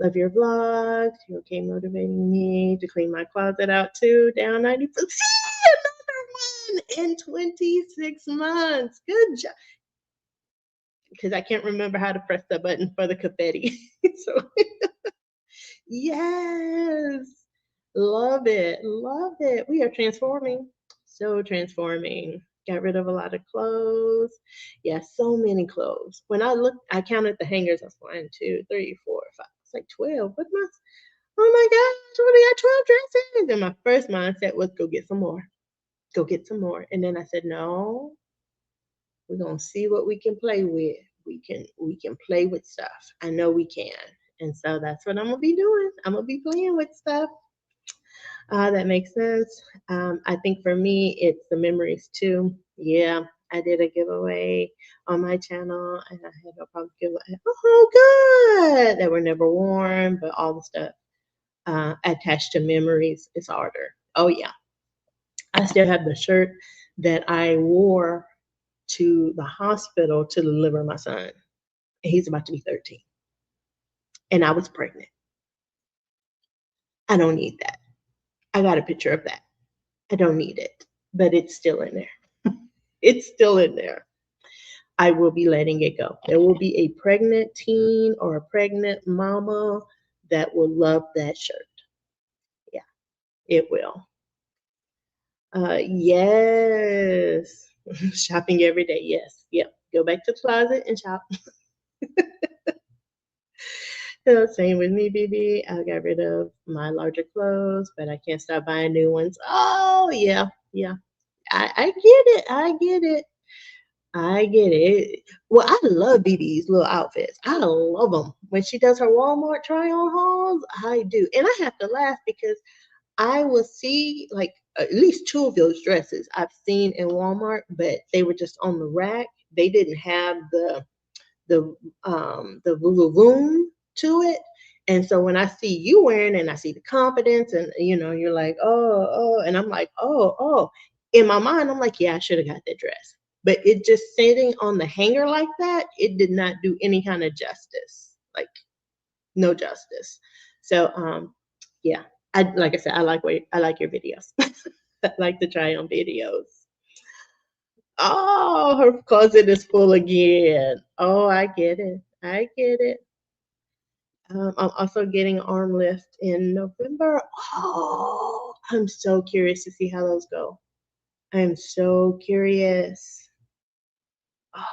Love your vlogs. You okay motivating me to clean my closet out too. Down 90%. Another one in 26 months. Good job. Because I can't remember how to press the button for the confetti. So yes. Love it. Love it. We are transforming. So transforming. Got rid of a lot of clothes. Yeah, so many clothes. When I looked, I counted the hangers. I was 1, 2, 3, 4, 5. It's like 12. What am I? Oh my gosh, what I got 12 dresses. And my first mindset was go get some more. Go get some more. And then I said, no, we're gonna see what we can play with. We can play with stuff. I know we can. And so that's what I'm gonna be doing. I'm gonna be playing with stuff. That makes sense. I think for me, it's the memories too. Yeah, I did a giveaway on my channel, and I had no problem giving. Oh, good! That were never worn, but all the stuff attached to memories is harder. Oh yeah, I still have the shirt that I wore to the hospital to deliver my son. He's about to be 13, and I was pregnant. I don't need that. I got a picture of that. I don't need it, but it's still in there. It's still in there. I will be letting it go. There will be a pregnant teen or a pregnant mama that will love that shirt. Yeah, it will. Yes. Shopping every day. Yes. Yep. Go back to the closet and shop. So same with me, BB. I got rid of my larger clothes, but I can't stop buying new ones. Oh yeah, yeah. I get it. I get it. I get it. Well, I love BB's little outfits. I love them. When she does her Walmart try on hauls, I do. And I have to laugh because I will see like at least 2 of those dresses I've seen in Walmart, but they were just on the rack. They didn't have the room to it. And so when I see you wearing it and I see the confidence and you're like, oh, and I'm like, oh. In my mind, I'm like, yeah, I should have got that dress. But it just sitting on the hanger like that, it did not do any kind of justice. Like no justice. So yeah. I like I said, I like your videos. I like to try on videos. Oh, her closet is full again. Oh, I get it. I get it. I'm also getting arm lift in November. Oh, I'm so curious to see how those go. I'm so curious. Oh,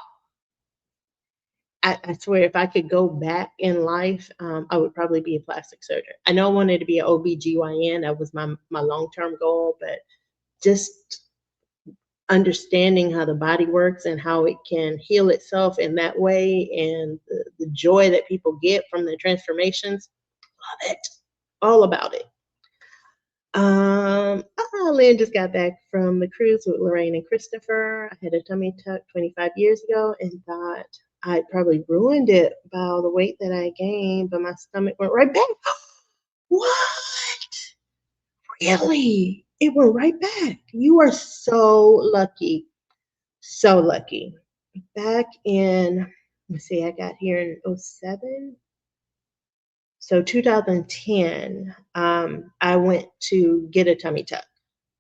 I swear, if I could go back in life, I would probably be a plastic surgeon. I know I wanted to be an OBGYN. That was my long-term goal, but just understanding how the body works and how it can heal itself in that way and the joy that people get from the transformations. Love it. All about it. Lynn just got back from the cruise with Lorraine and Christopher. I had a tummy tuck 25 years ago and thought I'd probably ruined it by all the weight that I gained, but my stomach went right back. What? Really? It went right back. You are so lucky. So lucky. Back in, let's see, I got here in 07. So 2010, I went to get a tummy tuck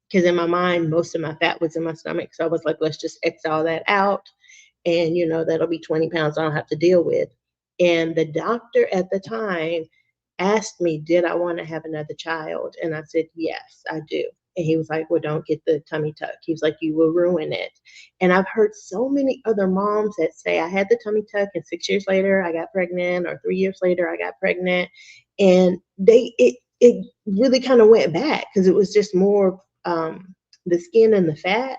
because in my mind, most of my fat was in my stomach. So I was like, let's just X all that out. And, that'll be 20 pounds I don't have to deal with. And the doctor at the time asked me, did I want to have another child? And I said, yes, I do. And he was like, well, don't get the tummy tuck. He was like, you will ruin it. And I've heard so many other moms that say, I had the tummy tuck and 6 years later I got pregnant, or 3 years later I got pregnant. And it really kind of went back because it was just more the skin and the fat,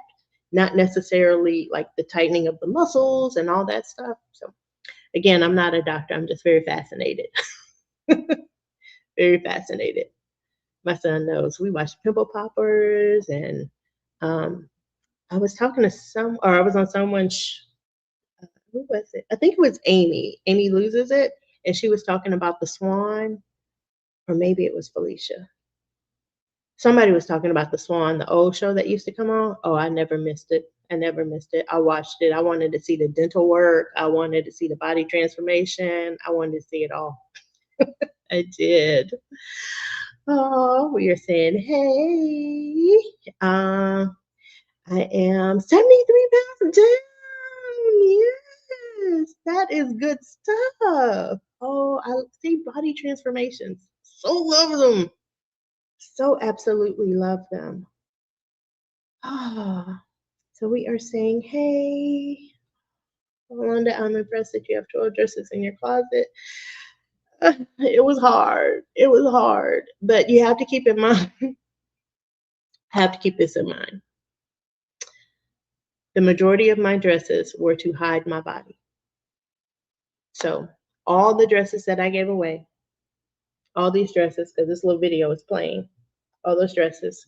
not necessarily like the tightening of the muscles and all that stuff. So again, I'm not a doctor. I'm just very fascinated. Very fascinated. My son knows. We watch Pimple Poppers, and I was talking to I was on someone's. Who was it? I think it was Amy. Amy loses it, and she was talking about the swan, or maybe it was Felicia. Somebody was talking about the Swan, the old show that used to come on. Oh, I never missed it. I never missed it. I watched it. I wanted to see the dental work. I wanted to see the body transformation. I wanted to see it all. I did. Oh, we are saying, hey, I am 73 pounds down. Yes, that is good stuff. Oh, I see body transformations. So love them. So absolutely love them. Ah, so we are saying, hey, Wanda, I'm impressed that you have 12 dresses in your closet. It was hard. It was hard. But you have to keep in mind, have to keep this in mind. The majority of my dresses were to hide my body. So all the dresses that I gave away, all these dresses, because this little video is playing, all those dresses,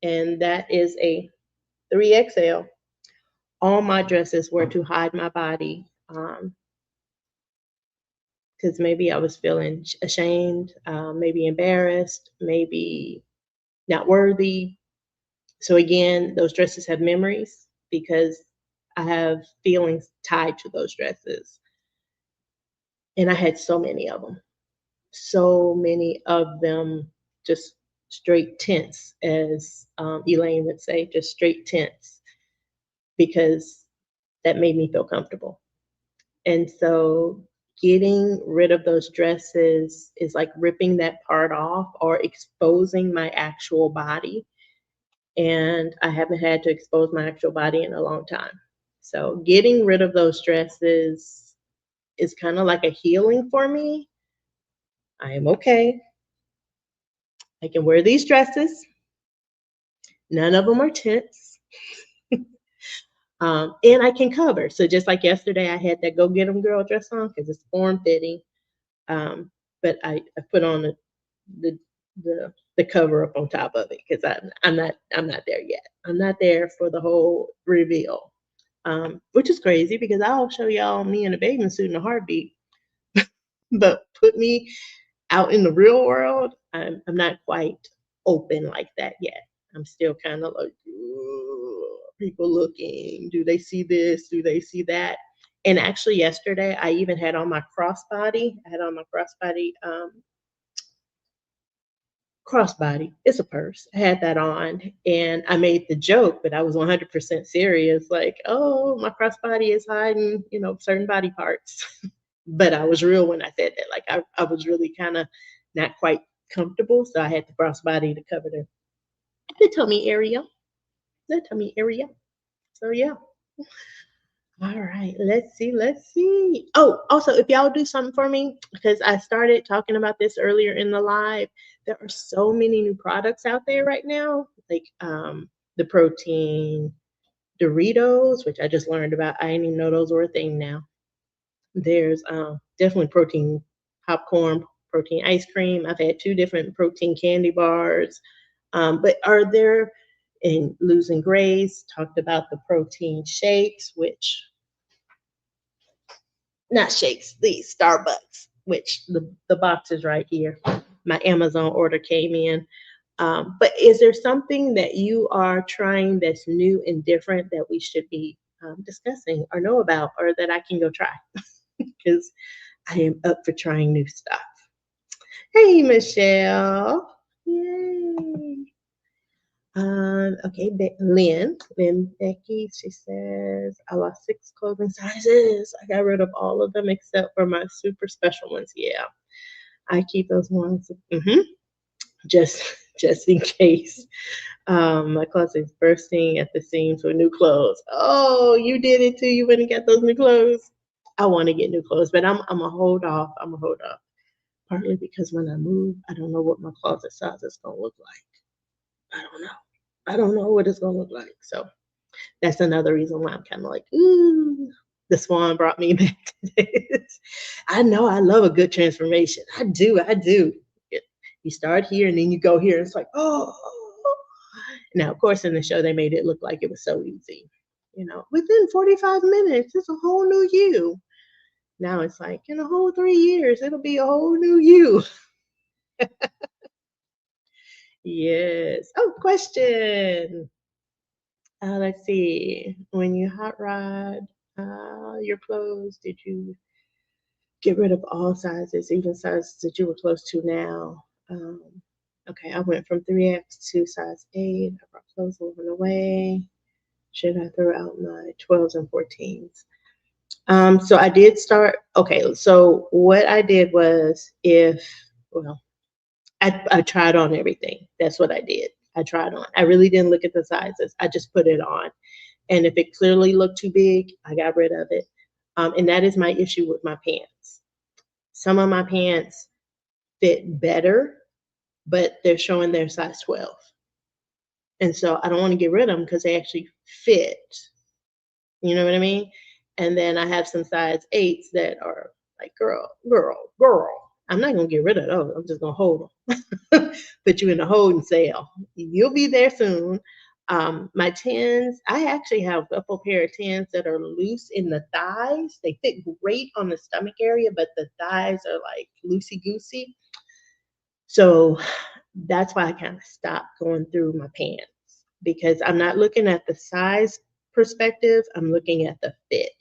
and that is a 3XL. All my dresses were to hide my body, because maybe I was feeling ashamed, maybe embarrassed, maybe not worthy. So again, those dresses have memories because I have feelings tied to those dresses. And I had so many of them. So many of them just straight tense, as Elaine would say, just straight tense, because that made me feel comfortable. And so getting rid of those dresses is like ripping that part off or exposing my actual body. And I haven't had to expose my actual body in a long time. So getting rid of those dresses is kind of like a healing for me. I am okay. I can wear these dresses. None of them are tense. And I can cover. So just like yesterday, I had that Go Get 'em Girl dress on because it's form fitting. But I put on the the cover up on top of it because I'm not there yet. I'm not there for the whole reveal, which is crazy because I'll show y'all me in a bathing suit in a heartbeat. But put me out in the real world, I'm not quite open like that yet. I'm still kind of like, people looking. Do they see this? Do they see that? And actually, yesterday I even had on my crossbody. I had on my crossbody. It's a purse. I had that on, and I made the joke, but I was 100% serious. Like, oh, my crossbody is hiding, certain body parts. But I was real when I said that. Like I was really kind of not quite comfortable, so I had the crossbody to cover the tummy area, the tummy area. So yeah. All right, let's see, let's see. Oh, also, if y'all do something for me, because I started talking about this earlier in the live, there are so many new products out there right now, like the protein Doritos, which I just learned about. I didn't even know those were a thing now. There's definitely protein popcorn, protein ice cream. I've had 2 different protein candy bars. But are there, and Losing Grace talked about the protein shakes, which, not shakes, these Starbucks, which the box is right here. My Amazon order came in. But is there something that you are trying that's new and different that we should be discussing or know about, or that I can go try? Because I am up for trying new stuff. Hey, Michelle. Yay. Okay, Lynn Becky, she says, I lost 6 clothing sizes. I got rid of all of them except for my super special ones. Yeah, I keep those ones. Just, just in case. My closet's bursting at the seams with new clothes. Oh, you did it too. You went and got those new clothes. I want to get new clothes, but I'm gonna hold off. I'm gonna hold off. Partly because when I move, I don't know what my closet size is gonna look like. I don't know. I don't know what it's gonna look like. So that's another reason why I'm kind of like, ooh, the swan brought me back to this. I know I love a good transformation. I do. I do. You start here and then you go here. And it's like, oh. Now, of course, in the show, they made it look like it was so easy. Within 45 minutes, it's a whole new you. Now it's like, in a whole 3 years, it'll be a whole new you. Yes. Oh, question. Let's see. When you hot rod your clothes, did you get rid of all sizes, even sizes that you were close to now. Okay, I went from 3X to size 8. I brought clothes over and away. Should I throw out my 12s and 14s? So I did start. Okay, so what I did was I tried on everything. That's what I did. I tried on. I really didn't look at the sizes. I just put it on. And if it clearly looked too big, I got rid of it. And that is my issue with my pants. Some of my pants fit better, but they're showing their size 12. And so I don't want to get rid of them because they actually fit. You know what I mean? And then I have some size 8s that are like, girl. I'm not going to get rid of those. I'm just going to hold them. Put you in a holding cell. You'll be there soon. My 10s, I actually have a couple pair of 10s that are loose in the thighs. They fit great on the stomach area, but the thighs are like loosey-goosey. So that's why I kind of stopped going through my pants, because I'm not looking at the size perspective, I'm looking at the fit.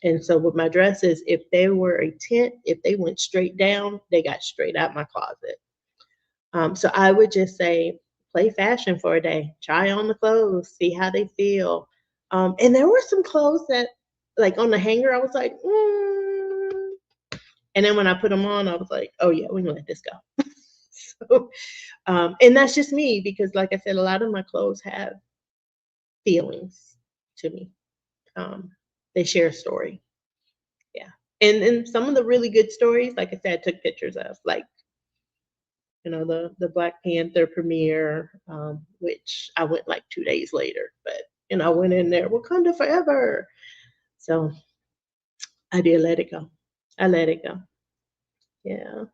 And so with my dresses, if they were a tent, if they went straight down, they got straight out my closet. So I would just say, play fashion for a day, try on the clothes, see how they feel. And there were some clothes that, like on the hanger, I was like, and then when I put them on, I was like, oh yeah, we can let this go. So, and that's just me, because like I said, a lot of my clothes have feelings to me. They share a story. Yeah. And some of the really good stories, like I said, I took pictures of, like, the Black Panther premiere, which I went like 2 days later, but I went in there, Wakanda forever. So I did let it go. I let it go. Yeah.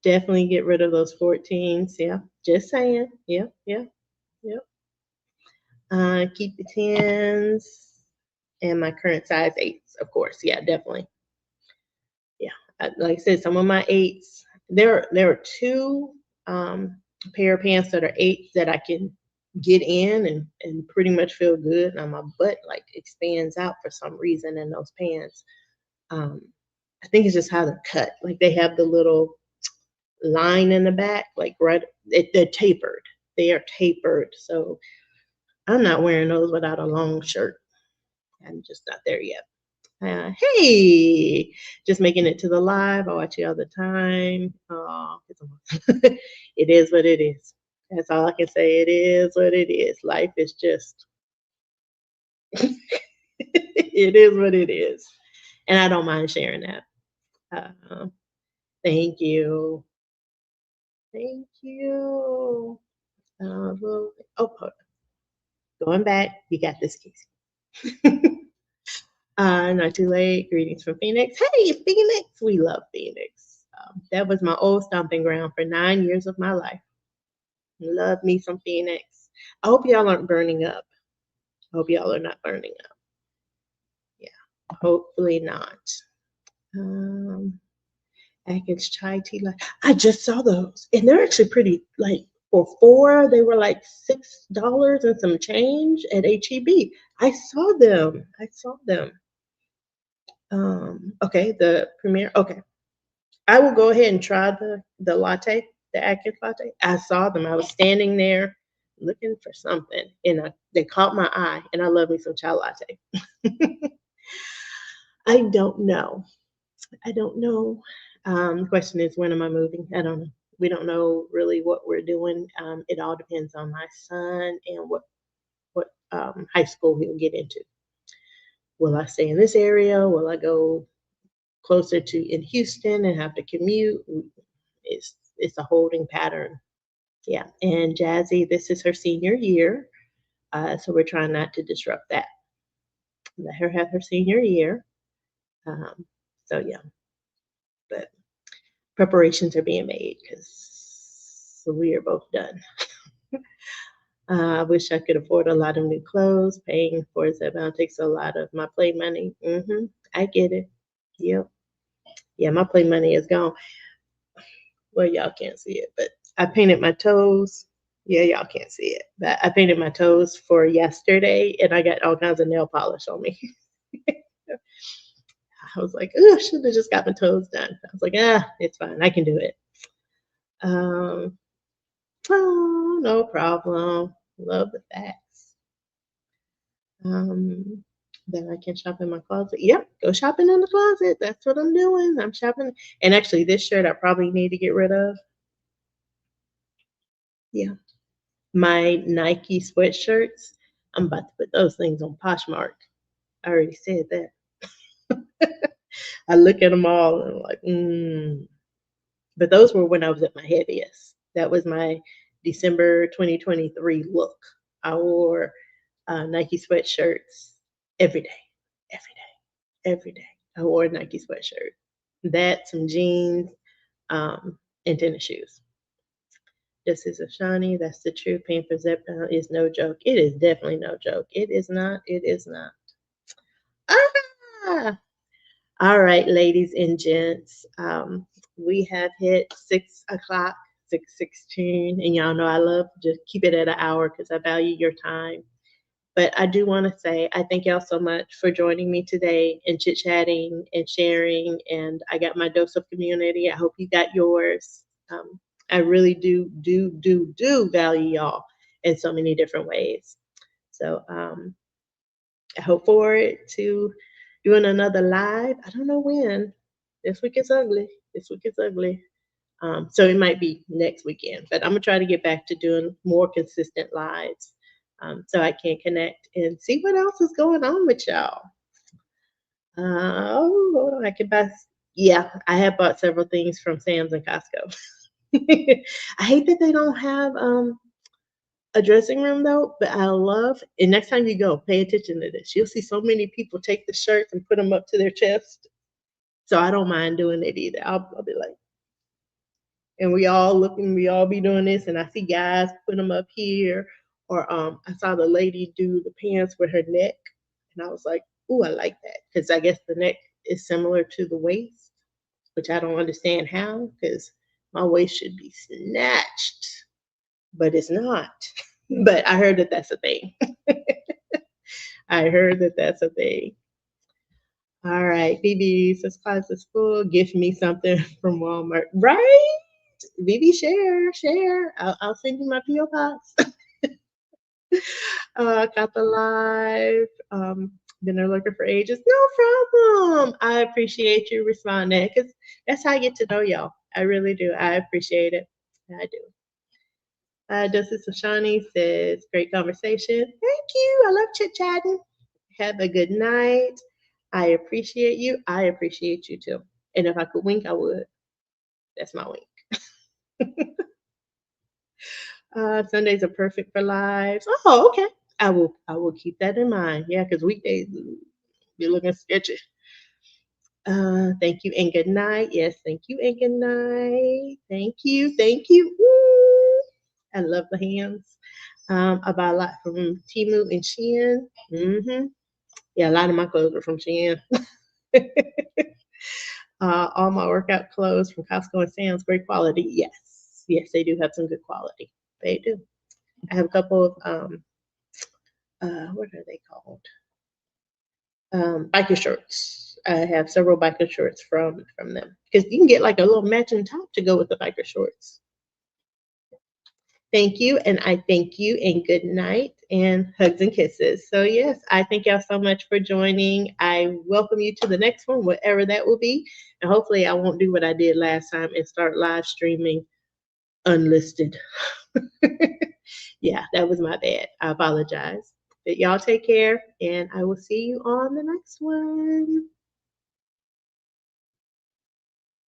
Definitely get rid of those 14s. Yeah. Just saying. Yeah. Yeah. Yeah. Keep the 10s and my current size 8s, of course. Yeah, definitely. Yeah. Like I said, some of my 8s, there are two pair of pants that are 8s that I can get in and pretty much feel good. Now my butt like expands out for some reason in those pants. Um, I think it's just how they're cut. Like they have the little line in the back, like they're tapered. They are tapered. So I'm not wearing those without a long shirt. I'm just not there yet. Hey, just making it to the live. I watch you all the time. It is what it is. That's all I can say. It is what it is. Life is just, it is what it is. And I don't mind sharing that. Thank you. Thank you. Well, going back, you got this, Casey. Not too late. Greetings from Phoenix. Hey, Phoenix. We love Phoenix. That was my old stomping ground for 9 years of my life. Love me some Phoenix. I hope y'all aren't burning up. I hope y'all are not burning up. Yeah, hopefully not. Atkins chai tea. I just saw those, and they're actually pretty. Like for 4, they were like $6 and some change at HEB. I saw them. Okay, the premiere. Okay, I will go ahead and try the latte, the Atkins latte. I saw them. I was standing there looking for something, and they caught my eye. And I love me some chai latte. I don't know. The question is, when am I moving? I don't know. We don't know really what we're doing. It all depends on my son and what high school he'll get into. Will I stay in this area? Will I go closer to in Houston and have to commute? It's a holding pattern. Yeah. And Jazzy, this is her senior year. So we're trying not to disrupt that. Let her have her senior year. So yeah. But preparations are being made because we are both done. I wish I could afford a lot of new clothes. Paying for it takes a lot of my play money. I get it. Yep. Yeah, my play money is gone. Well, y'all can't see it, but I painted my toes. Yeah, y'all can't see it, but I painted my toes for yesterday, and I got all kinds of nail polish on me. I was like, oh, I should have just got my toes done. I was like, it's fine. I can do it. Um, oh, no problem. Love the facts. Then I can shop in my closet. Yep, go shopping in the closet. That's what I'm doing. I'm shopping. And actually, this shirt I probably need to get rid of. Yeah, my Nike sweatshirts. I'm about to put those things on Poshmark. I already said that. I look at them all and I'm like, But those were when I was at my heaviest. That was my December 2023 look. I wore Nike sweatshirts every day, every day, every day. I wore a Nike sweatshirt. That, some jeans, and tennis shoes. This is a shiny. That's the truth. Paying for zip is no joke. It is definitely no joke. It is not. It is not. Ah! All right, ladies and gents. We have hit 6 o'clock, 6:16, and y'all know I love to just keep it at an hour because I value your time. But I do want to say I thank y'all so much for joining me today and chit chatting and sharing. And I got my dose of community. I hope you got yours. I really do value y'all in so many different ways. So I hope forward to doing another live. I don't know when. This week is ugly. This week is ugly. So it might be next weekend, but I'm gonna try to get back to doing more consistent lives, so I can connect and see what else is going on with y'all. Hold on, I can buy. Yeah, I have bought several things from Sam's and Costco. I hate that they don't have a dressing room though, but I love. And next time you go, pay attention to this. You'll see so many people take the shirts and put them up to their chest. So I don't mind doing it either. I'll be like, and we all looking, we all be doing this, and I see guys put them up here, or I saw the lady do the pants with her neck, and I was like, ooh, I like that because I guess the neck is similar to the waist, which I don't understand how because my waist should be snatched, but it's not. But I heard that that's a thing. I heard that that's a thing. All right, BB, this class is full. Give me something from Walmart, right? BB, share. I'll send you my PO box. Got the live. Been there looking for ages. No problem. I appreciate you responding because that's how I get to know y'all. I really do. I appreciate it. I do. Justice Ashani says, great conversation. Thank you. I love chit chatting. Have a good night. I appreciate you. I appreciate you too. And if I could wink, I would. That's my wink. Sundays are perfect for lives. Oh, okay. I will keep that in mind. Yeah, because weekdays you're looking sketchy. Thank you and good night. Yes, thank you and good night. Thank you. Thank you. Ooh, I love the hands. I buy a lot from Temu and Shein. Yeah, a lot of my clothes are from Shein. All my workout clothes from Costco and Sam's, great quality. Yes, they do have some good quality. They do. I have a couple of what are they called? Biker shorts. I have several biker shorts from them because you can get like a little matching top to go with the biker shorts. Thank you, and I thank you, and good night, and hugs and kisses. So yes, I thank y'all so much for joining. I welcome you to the next one, whatever that will be, and hopefully I won't do what I did last time and start live streaming unlisted. Yeah, that was my bad. I apologize. But y'all take care, and I will see you on the next one.